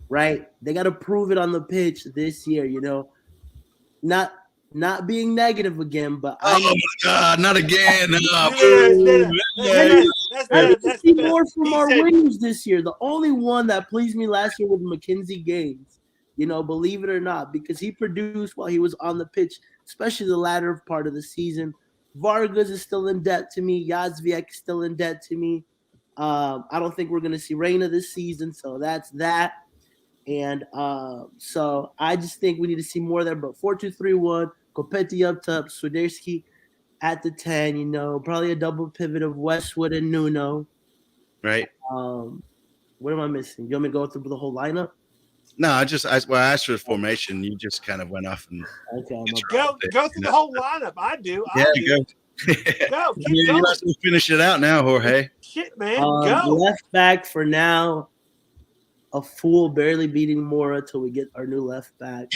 right? They got to prove it on the pitch this year, Not being negative again, but oh my God, not again! That's more from our wings this year. The only one that pleased me last year was Mackenzie Gaines. Believe it or not, because he produced while he was on the pitch, especially the latter part of the season. Vargas is still in debt to me. Yazviak is still in debt to me. I don't think we're going to see Reina this season, so that's that. And so I just think we need to see more there. But 4-2-3-1, Kopetti up top, Swiderski at the 10, probably a double pivot of Westwood and Nuno. Right. What am I missing? You want me to go through the whole lineup? No, I asked for the formation. You just kind of went off and go through the whole lineup. I do. Go. Go. Keep going. Let's finish it out now, Jorge. Shit, man. Go. Left back for now. A fool barely beating Mora till we get our new left back.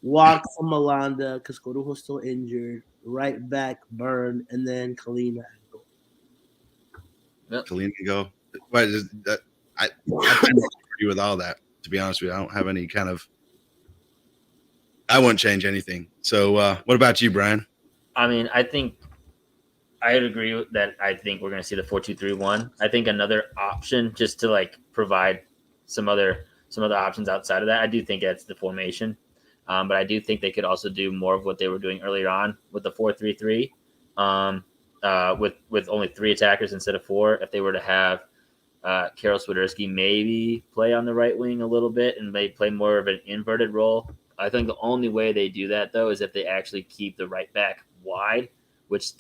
Walk from Malanda because Corujo's still injured. Right back, Burn, and then Kalina. Kalina go. What is that? I agree with all that. To be honest with you, I don't have any kind of. I won't change anything. So, what about you, Brian? I mean, I think I'd agree with that. I think we're going to see the 4-2-3-1. I think another option just to provide some other options outside of that. I do think that's the formation, but I do think they could also do more of what they were doing earlier on with the 4-3-3, with only 3 attackers instead of 4. If they were to have Karol Swiderski maybe play on the right wing a little bit and they play more of an inverted role. I think the only way they do that though is if they actually keep the right back wide, which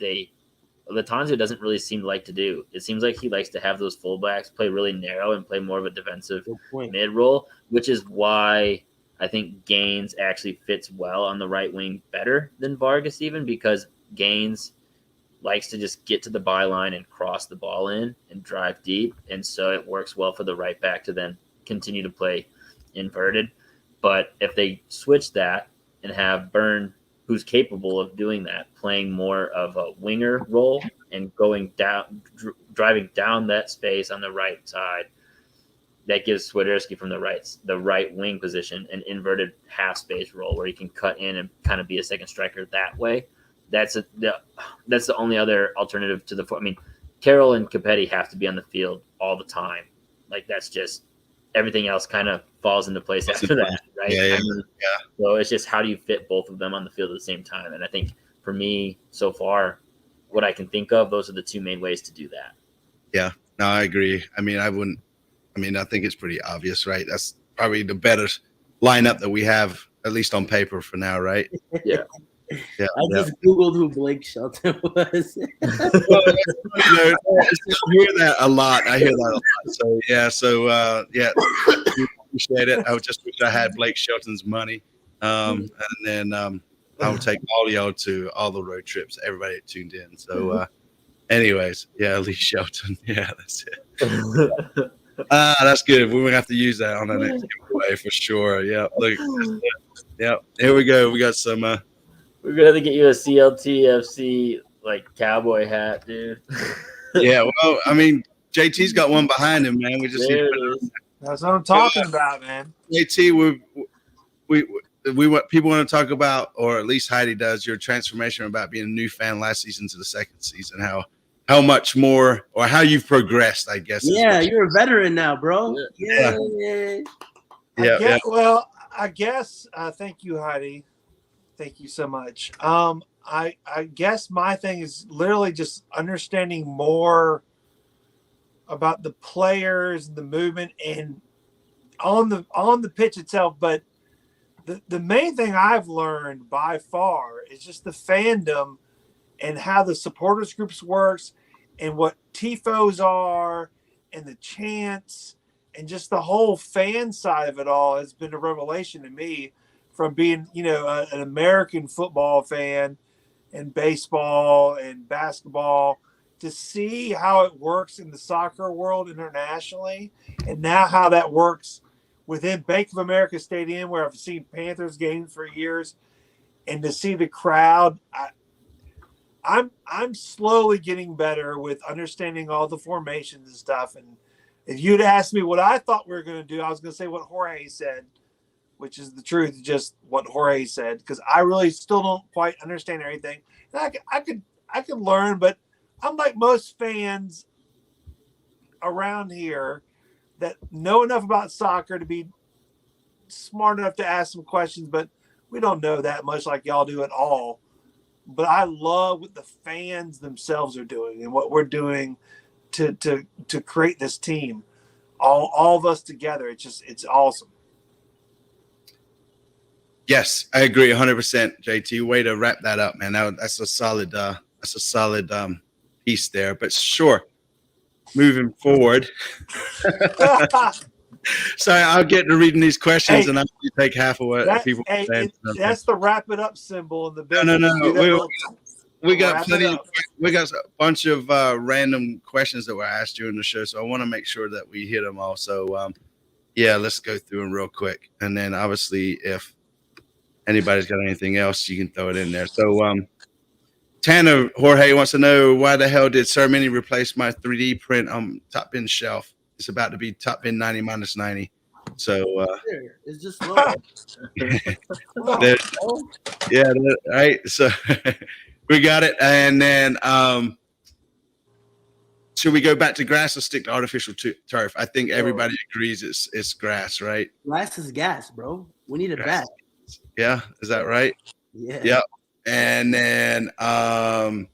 Latanzio doesn't really seem to like to do. It seems like he likes to have those fullbacks play really narrow and play more of a defensive mid role, which is why I think Gaines actually fits well on the right wing better than Vargas, even because Gaines likes to just get to the byline and cross the ball in and drive deep. And so it works well for the right back to then continue to play inverted. But if they switch that and have Byrne, who's capable of doing that, playing more of a winger role and going down, driving down that space on the right side, that gives Swiderski from the right wing position an inverted half space role where he can cut in and kind of be a second striker that way. That's the only other alternative to the. I mean, Carroll and Capetti have to be on the field all the time. Like that's just everything else kind of falls into place after that, right? Yeah. I mean, so it's just how do you fit both of them on the field at the same time? And I think for me so far, what I can think of, those are the two main ways to do that. Yeah, no, I agree. I think it's pretty obvious, right? That's probably the better lineup that we have, at least on paper for now, right? Yeah. Yeah, I just Googled who Blake Shelton was. I hear that a lot. So appreciate it. I just wish I had Blake Shelton's money, and then I would take all y'all to all the road trips. Everybody that tuned in. So, anyways, Lee Shelton. Yeah, that's it. That's good. We're gonna have to use that on the next giveaway for sure. Yeah, look. Yeah, here we go. We got some. We're gonna have to get you a CLTFC like cowboy hat, dude. Yeah, well, I mean, JT's got one behind him, man. We just There it is. That's what I'm talking about, man. JT, we want people want to talk about, or at least Heidi does, your transformation about being a new fan last season to the second season. How much more, or how you've progressed, I guess. Yeah, you're a veteran now, bro. Yeah. Well, I guess. Thank you, Heidi. Thank you so much. I guess my thing is literally just understanding more about the players, the movement, and on the pitch itself. But the main thing I've learned by far is just the fandom and how the supporters groups works and what tifos are and the chants and just the whole fan side of it all has been a revelation to me. From being, an American football fan and baseball and basketball, to see how it works in the soccer world internationally, and now how that works within Bank of America Stadium, where I've seen Panthers games for years, and to see the crowd, I'm slowly getting better with understanding all the formations and stuff. And if you'd asked me what I thought we were going to do, I was going to say what Jorge said, which is the truth, just what Jorge said, because I really still don't quite understand everything. And I could learn, but I'm like most fans around here that know enough about soccer to be smart enough to ask some questions, but we don't know that much like y'all do at all. But I love what the fans themselves are doing and what we're doing to create this team, all of us together. It's awesome. Yes, I agree 100%, JT. Way to wrap that up, man. That's a solid piece there. But sure, moving forward. Sorry, I'll get to reading these questions, and I'll take half of what people are saying. That's the wrap it up symbol in the business. No. We got plenty. We got a bunch of random questions that were asked during the show, so I want to make sure that we hit them all. So, let's go through them real quick, and then obviously, if anybody's got anything else, you can throw it in there. So, Tanner Jorge wants to know, why the hell did Sir Mini replace my 3D print on Top Bin shelf? It's about to be Top Bin 90 minus 90. So, it's just low. Right. So, we got it. And then, should we go back to grass or stick to artificial turf? I think everybody agrees it's grass, right? Grass is gas, bro. We need it back. Yeah, is that right? Yeah. Yep. And then who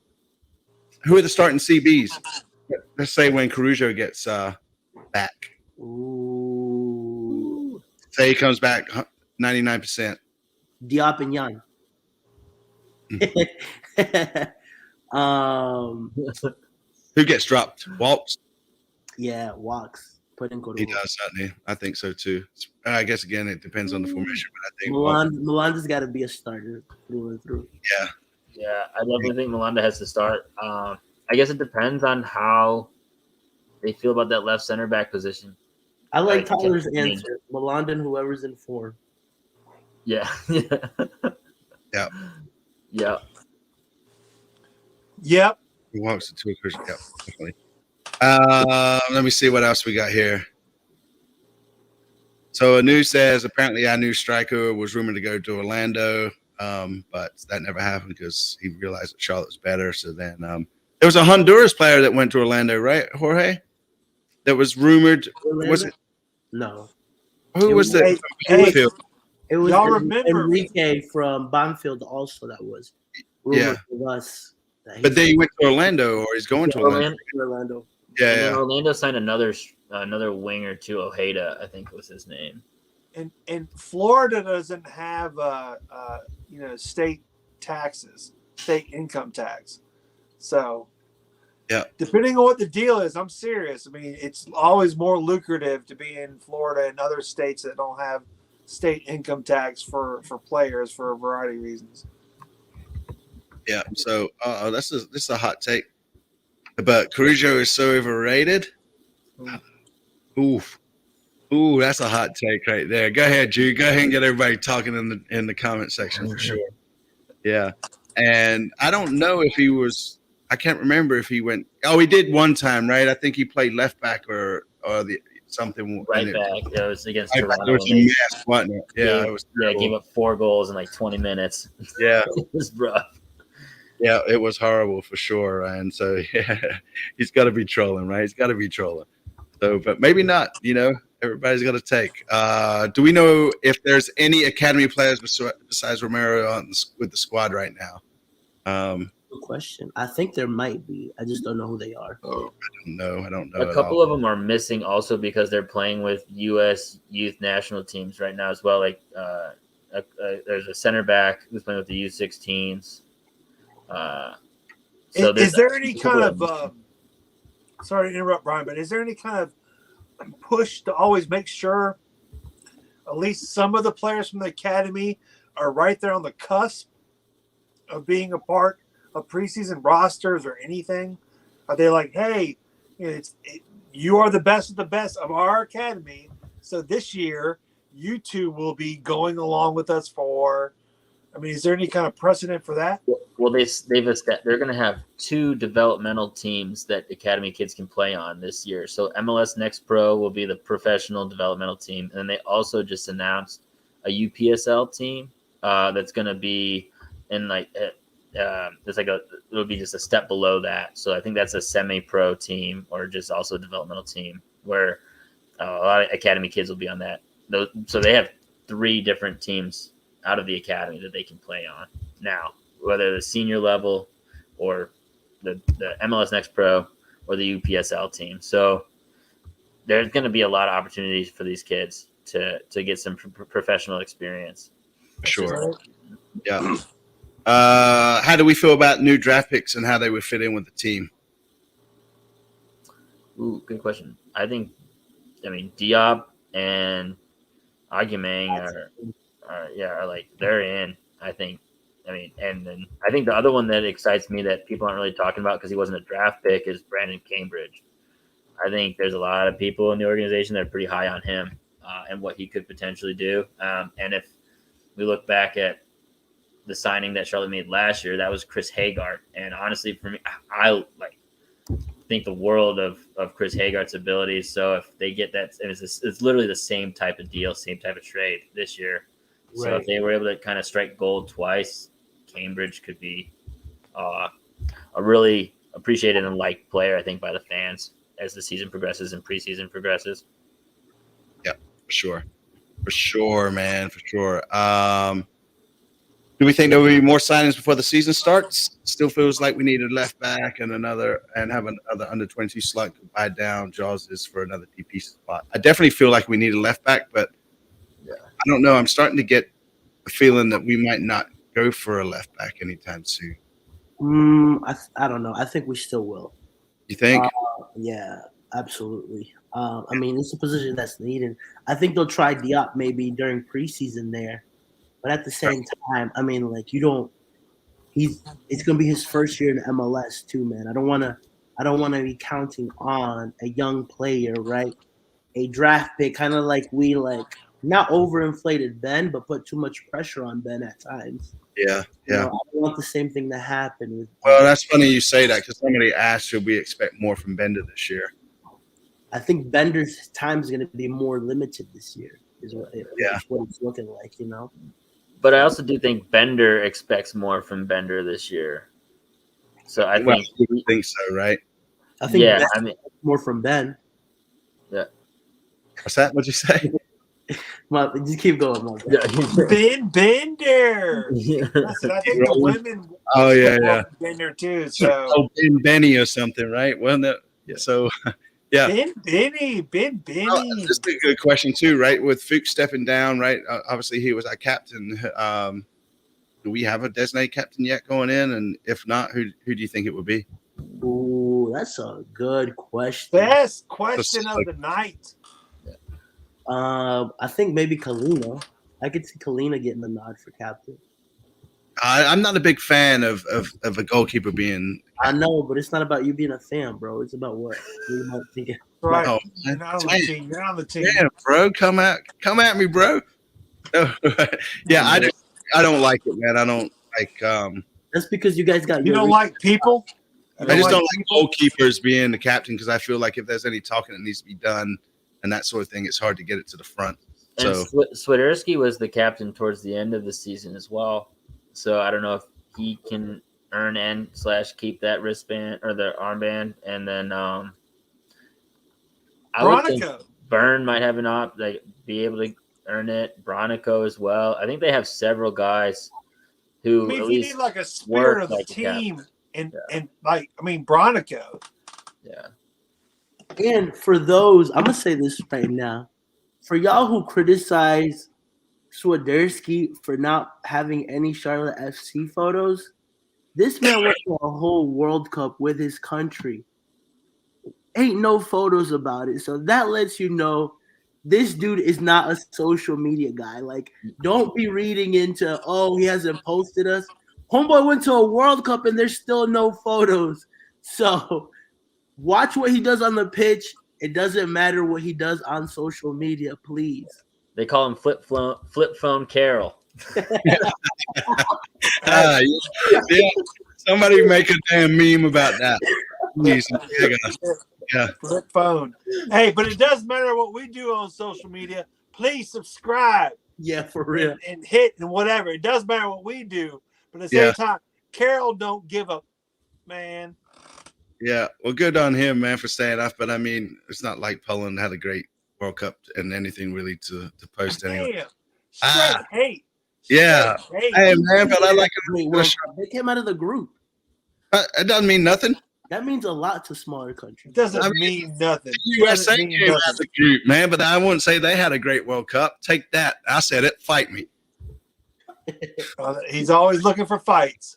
are the starting CBs? Let's say when Caruso gets back. Ooh. Say he comes back 99%. Diop and Young. Who gets dropped? Walks? Yeah, Walks. He does, certainly. I think so too. I guess again it depends on the formation, but I think Milan's got to be a starter through and through. Yeah, I definitely think Malanda has to start. I guess it depends on how they feel about that left center back position. I like Like, Tyler's I mean, answer. Melandon, whoever's in form. Yeah. Yeah. Yeah. Yep. He walks into a Christian. Yep, definitely. Let me see what else we got here. So news says apparently our new striker was rumored to go to Orlando, but that never happened because he realized that Charlotte was better. So then there was a Honduras player that went to Orlando, right, Jorge? That was rumored. Orlando? Was it? No. Who It was was- the? Hey, It was Y'all remember- Enrique from Banfield also that was rumored with us. That But then he went to Orlando, or he's going to Orlando. Orlando. And then Yeah, Orlando signed another winger to Ojeda, I think was his name. And Florida doesn't have state taxes, state income tax. So Yeah. depending on what the deal is, I'm serious. I mean, it's always more lucrative to be in Florida and other states that don't have state income tax for players for a variety of reasons. yeah. So this is a hot take, but Carrillo is so overrated. Oof. Ooh, that's a hot take right there. Go ahead, Jude. Go ahead and get everybody talking in the comment section for sure. Yeah. And I don't know if he was – I can't remember if he went – oh, he did one time, right? I think he played left back or something. Right back. It was against Right back. Toronto. It was a mess, wasn't it? Yeah, it was terrible. gave up 4 goals in like 20 minutes. Yeah. It was rough. Yeah, it was horrible for sure. And so, yeah, he's got to be trolling, right? He's got to be trolling. So, but maybe not, everybody's got to take. Do we know if there's any academy players besides Romero with the squad right now? Good question. I think there might be. I just don't know who they are. I don't know. A couple of them are missing also because they're playing with U.S. youth national teams right now as well. Like there's a center back who's playing with the U16s. Is there any kind of sorry to interrupt, Brian, but is there any kind of push to always make sure at least some of the players from the academy are right there on the cusp of being a part of preseason rosters or anything? Are they like, hey, you are the best of the best of our academy, so this year you two will be going along with us for – I mean, is there any kind of precedent for that? Well, they're going to have 2 developmental teams that academy kids can play on this year. So MLS Next Pro will be the professional developmental team, and then they also just announced a UPSL team that's going to be in it'll be just a step below that. So I think that's a semi-pro team or just also a developmental team where a lot of academy kids will be on that. So they have 3 different teams out of the academy that they can play on now, whether the senior level or the MLS Next Pro or the UPSL team. So there's going to be a lot of opportunities for these kids to get some professional experience. Sure. Yeah. How do we feel about new draft picks and how they would fit in with the team? Ooh, good question. Diop and Aguimang are like they're in. I think. And then I think the other one that excites me that people aren't really talking about because he wasn't a draft pick is Brandon Cambridge. I think there's a lot of people in the organization that are pretty high on him and what he could potentially do. And if we look back at the signing that Charlotte made last year, that was Chris Hagart. And honestly, for me, I think the world of Chris Hagart's abilities. So if they get that, it's literally the same type of deal, same type of trade this year. So Right. if they were able to kind of strike gold twice, Cambridge could be a really appreciated and liked player, I think, by the fans as the season progresses and preseason progresses. Yeah, for sure, man, for sure. Do we think there will be more signings before the season starts? Still feels like we need a left back and have another under 22 slot to buy down Jaws for another DP spot. I definitely feel like we need a left back, but I don't know. I'm starting to get a feeling that we might not go for a left back anytime soon. I don't know. I think we still will. You think? Yeah, absolutely. It's a position that's needed. I think they'll try Diop maybe during preseason there, but at the same time, you don't. it's gonna be his first year in MLS too, man. I don't wanna be counting on a young player, right? A draft pick, kind of like we not overinflated Ben, but put too much pressure on Ben at times. Yeah, You yeah. know, I don't want the same thing to happen with. Well, that's funny you say that because somebody asked, should we expect more from Bender this year? I think Bender's time is going to be more limited this year. Is what it's looking like, you know. But I also do think Bender expects more from Bender this year. So I think so, right? I think yeah, more from Ben. Yeah. What's that? What'd you say? Well, just keep going, Mark. Ben Bender. Listen, I think the women. Oh yeah. Bender too. So Ben Benny or something, right? Well, no. Yeah. So yeah. Ben Benny. Well, this is a good question too, right? With Fuchs stepping down, right? Obviously, he was our captain. Do we have a designated captain yet going in? And if not, who do you think it would be? Ooh, that's a good question. Best question of the night. I think maybe Kalina. I could see Kalina getting the nod for captain. I'm not a big fan of a goalkeeper being. I know, but it's not about you being a fan, bro. It's about what you might think. Right. Oh, You're not on the team. You're on the team. Yeah, bro, come at me, bro. Yeah, I don't like it, man. I don't like. That's because you guys got. You don't like people. I just don't like goalkeepers being the captain because I feel like if there's any talking that needs to be done and that sort of thing, it's hard to get it to the front. And So Swiderski was the captain towards the end of the season as well. So I don't know if he can earn and / keep that wristband or the armband, and then I would think Byrne might have be able to earn it. Bronico as well. I think they have several guys who if at you least need like a spirit of the like team, and Bronico. Yeah. And for those, I'm gonna say this right now, for y'all who criticize Swiderski for not having any Charlotte FC photos, this man went to a whole World Cup with his country. Ain't no photos about it, so that lets you know this dude is not a social media guy. Like, don't be reading into, oh, he hasn't posted us. Homeboy went to a World Cup and there's still no photos. So watch what he does on the pitch. It doesn't matter what he does on social media, please. They call him Flip Phone Carroll. yeah. Somebody make a damn meme about that. Please. Yeah. Flip phone. Hey, but it does matter what we do on social media. Please subscribe. Yeah, for real. And hit and whatever. It does matter what we do. But at the same time, Carroll don't give up, man. Yeah. Well, good on him, man, for staying off. But I mean, it's not like Poland had a great World Cup and anything really to post anyway. Straight hate. Yeah. Hate. Hey, man, but I like it. They came out of the group. It doesn't mean nothing. That means a lot to smaller countries. It doesn't mean nothing. USA came out of the group, man, but I wouldn't say they had a great World Cup. Take that. I said it. Fight me. He's always looking for fights.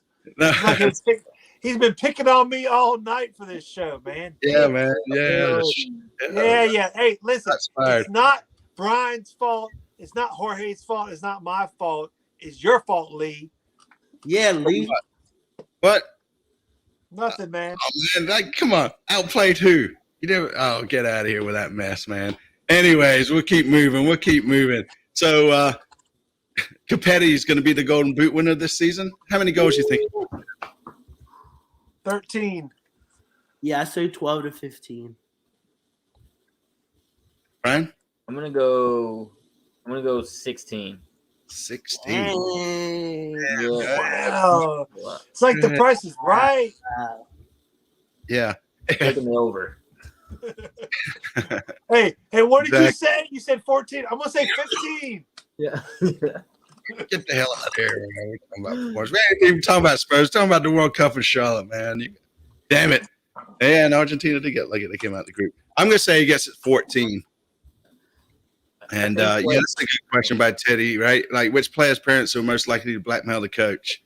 He's been picking on me all night for this show, man. Yeah, man. Yeah. Hey, listen. It's not Brian's fault. It's not Jorge's fault. It's not my fault. It's your fault, Lee. Yeah, Lee. What? Nothing, man. Oh, man, come on. Outplayed who? You never. Oh, get out of here with that mess, man. Anyways, we'll keep moving. So, Capetti is going to be the Golden Boot winner this season. How many goals do you think? 13. Yeah, I say 12 to 15. Brian? I'm gonna go 16. 16. Wow. It's like the Price is Right. Yeah. Taking me over. Hey, what did you say? You said 14. I'm gonna say 15. Yeah. Get the hell out of here, man. We're talking about sports. We ain't even talking about Spurs. We're talking about the World Cup in Charlotte, man. Damn it. And Argentina did get lucky. They came out of the group. I'm going to say he gets it 14. And, that's a good question by Teddy, right? Like, which players' parents are most likely to blackmail the coach?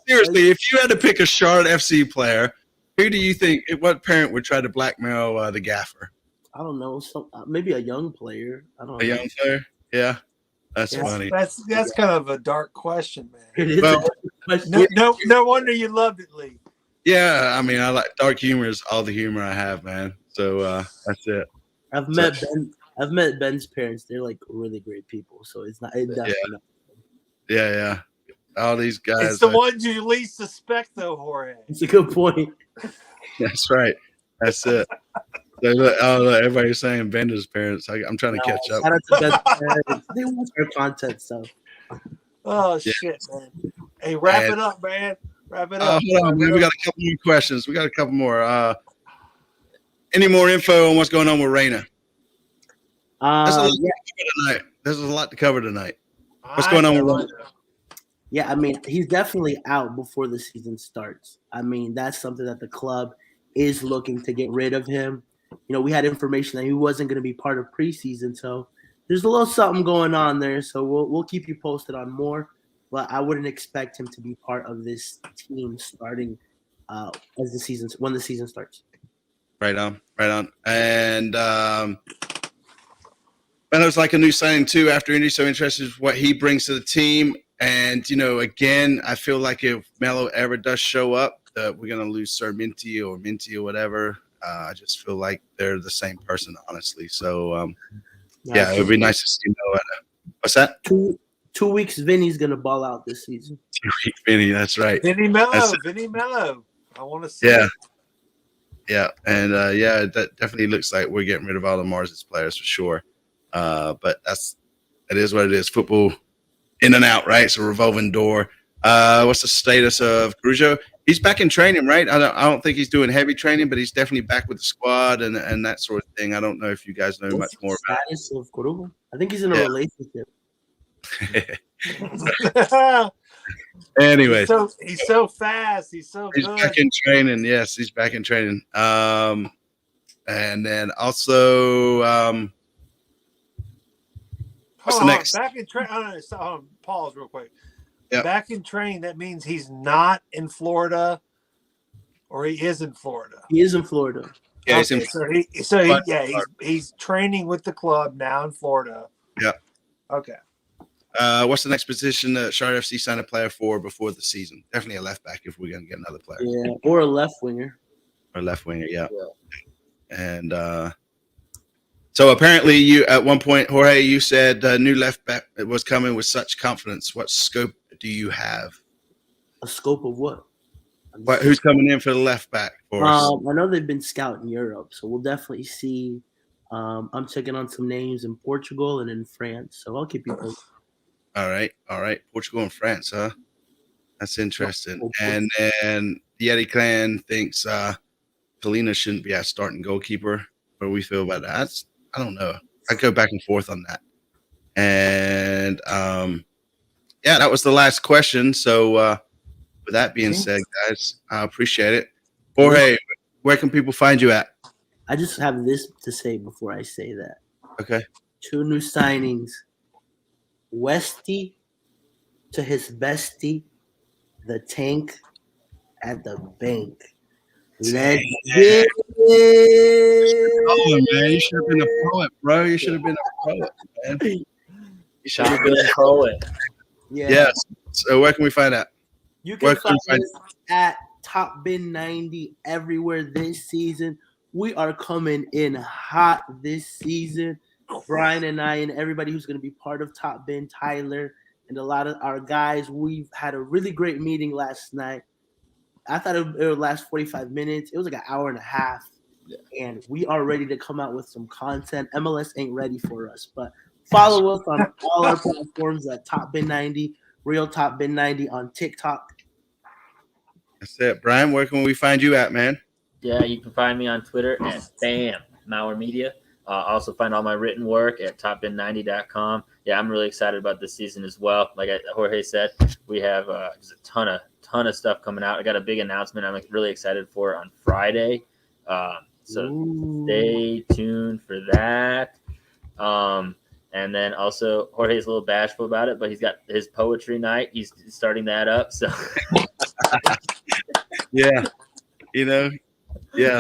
Seriously, if you had to pick a Charlotte FC player, who do you think, what parent would try to blackmail the gaffer? I don't know. Maybe a young player. I don't know. A young player? Yeah. That's Yeah. funny. That's kind of a dark question, man. It is Well, a question. No wonder you loved it, Lee. Yeah, I mean, I like dark humor is all the humor I have, man. So that's it. I've met Ben's parents. They're like really great people. So it's not. It definitely not. Yeah. All these guys. It's the ones you least suspect, though, Jorge. It's a good point. That's right. That's it. Look, everybody's saying Bender's parents. I'm trying to catch up. Shout out to Ben's parents. They watch our content stuff. Oh shit, man! Hey, wrap it up, man. Wrap it up. Hold on, man. We got a couple more questions. We got a couple more. Any more info on what's going on with Reyna? There's a lot to cover tonight. What's going on with Reyna? Yeah, I mean, he's definitely out before the season starts. I mean, that's something that the club is looking to get rid of him. You know, we had information that he wasn't going to be part of preseason, so there's a little something going on there. So we'll keep you posted on more, but I wouldn't expect him to be part of this team starting when the season starts. Right on. And Bender's like a new signing too after Indy. So interested in what he brings to the team. And, you know, again, I feel like if Melo ever does show up, we're going to lose Sir Minty or whatever. I just feel like they're the same person, honestly. So, it would be nice to see Melo. What's that? 2 weeks, Vinny's going to ball out this season. 2 weeks, Vinny. That's right. Vinny Melo. I want to see it. Yeah. And, that definitely looks like we're getting rid of all of Mars's players for sure. But it is what it is. Football in and out, right? It's a revolving door. What's the status of Grujo? He's back in training, right? I don't think he's doing heavy training, but he's definitely back with the squad and that sort of thing. I don't know if you guys know much more about it. Status of Grujo? I think he's in a relationship. Anyway, he's so fast. He's so he's good. back in training. Yes, he's back in training. And then also, what's the next? Back in training. Pause real quick. Yep. Back in training, that means he's not in Florida, or he is in Florida. He is in Florida. Yeah, he's training with the club now in Florida. Yeah. Okay. What's the next position that Charlotte FC signed a player for before the season? Definitely a left back if we're going to get another player. Yeah, or a left winger. Yeah. And so apparently you, at one point, Jorge, you said new left back was coming with such confidence. What scope do you have? A scope of what? Who's coming in for the left back for us? I know they've been scouting Europe, so we'll definitely see. I'm checking on some names in Portugal and in France, so I'll keep you posted. All right. Portugal and France, huh? That's interesting. And then the Yeti clan thinks Kalina shouldn't be our starting goalkeeper. What do we feel about that? I don't know. I go back and forth on that. And that was the last question. So with that being said, guys, I appreciate it. Jorge, where can people find you at? I just have this to say before I say that. Okay. 2 new signings. Westy to his bestie, the tank at the bank. Let's get it. Oh, man, you should have been a poet, bro. You should have been a poet, man. You should have been a poet. Yeah. Yes. So where can we find that? You can find us at Top Bin 90 everywhere this season. We are coming in hot this season. Brian and I and everybody who's going to be part of Top Bin, Tyler, and a lot of our guys, we've had a really great meeting last night. I thought it would last 45 minutes. It was like an hour and a half. Yeah. And we are ready to come out with some content. MLS ain't ready for us, but follow us on all our platforms at Top Bin 90, Real Top Bin 90 on TikTok. That's it. Brian, where can we find you at, man? Yeah, you can find me on Twitter at BAM, Mauer Media. Also find all my written work at topbin90.com. Yeah, I'm really excited about this season as well. Like Jorge said, we have just a ton of stuff coming out. I got a big announcement I'm really excited for on Friday. So stay tuned for that. And then also Jorge's a little bashful about it, but he's got his poetry night. He's starting that up. So yeah, yeah.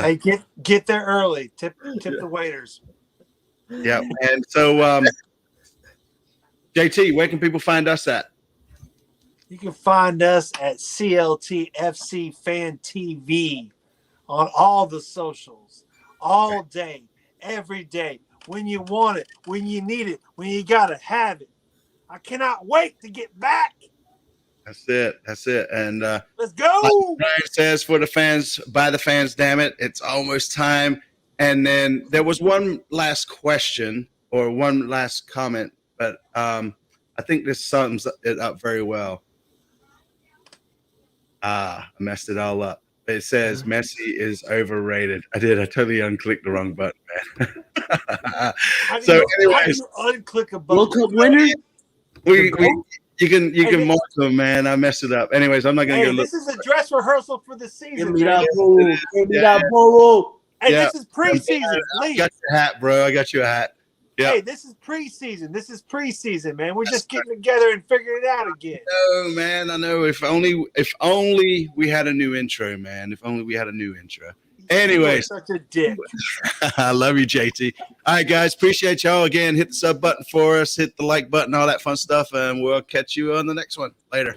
Hey, get there early. Tip the waiters. Yeah, and so JT, where can people find us at? You can find us at CLTFC Fan TV on all the socials, all day, every day. When you want it, when you need it, when you gotta have it. I cannot wait to get back. That's it. That's it. And Let's go. Brian says, for the fans, by the fans, damn it, it's almost time. And then there was one last question or one last comment, but I think this sums it up very well. I messed it all up. It says Messi is overrated. I did. I totally unclicked the wrong button, man. So, anyways, unclick a World button. Cup winner. you can mark them, man. I messed it up. Anyways, I'm not gonna Hey, go look. this is a dress rehearsal for the Give season. me man. that bolo. Give me that bolo. Hey, Yeah. this is preseason. I Lee. got your hat, bro. I got you a hat. Yeah. Hey, this is preseason. This is preseason, man. We're just getting together and figuring it out again. Oh man, I know. If only we had a new intro, man. If only we had a new intro. Anyways, You're such a dick. I love you, JT. All right, guys. Appreciate y'all again. Hit the sub button for us. Hit the like button, all that fun stuff, and we'll catch you on the next one. Later.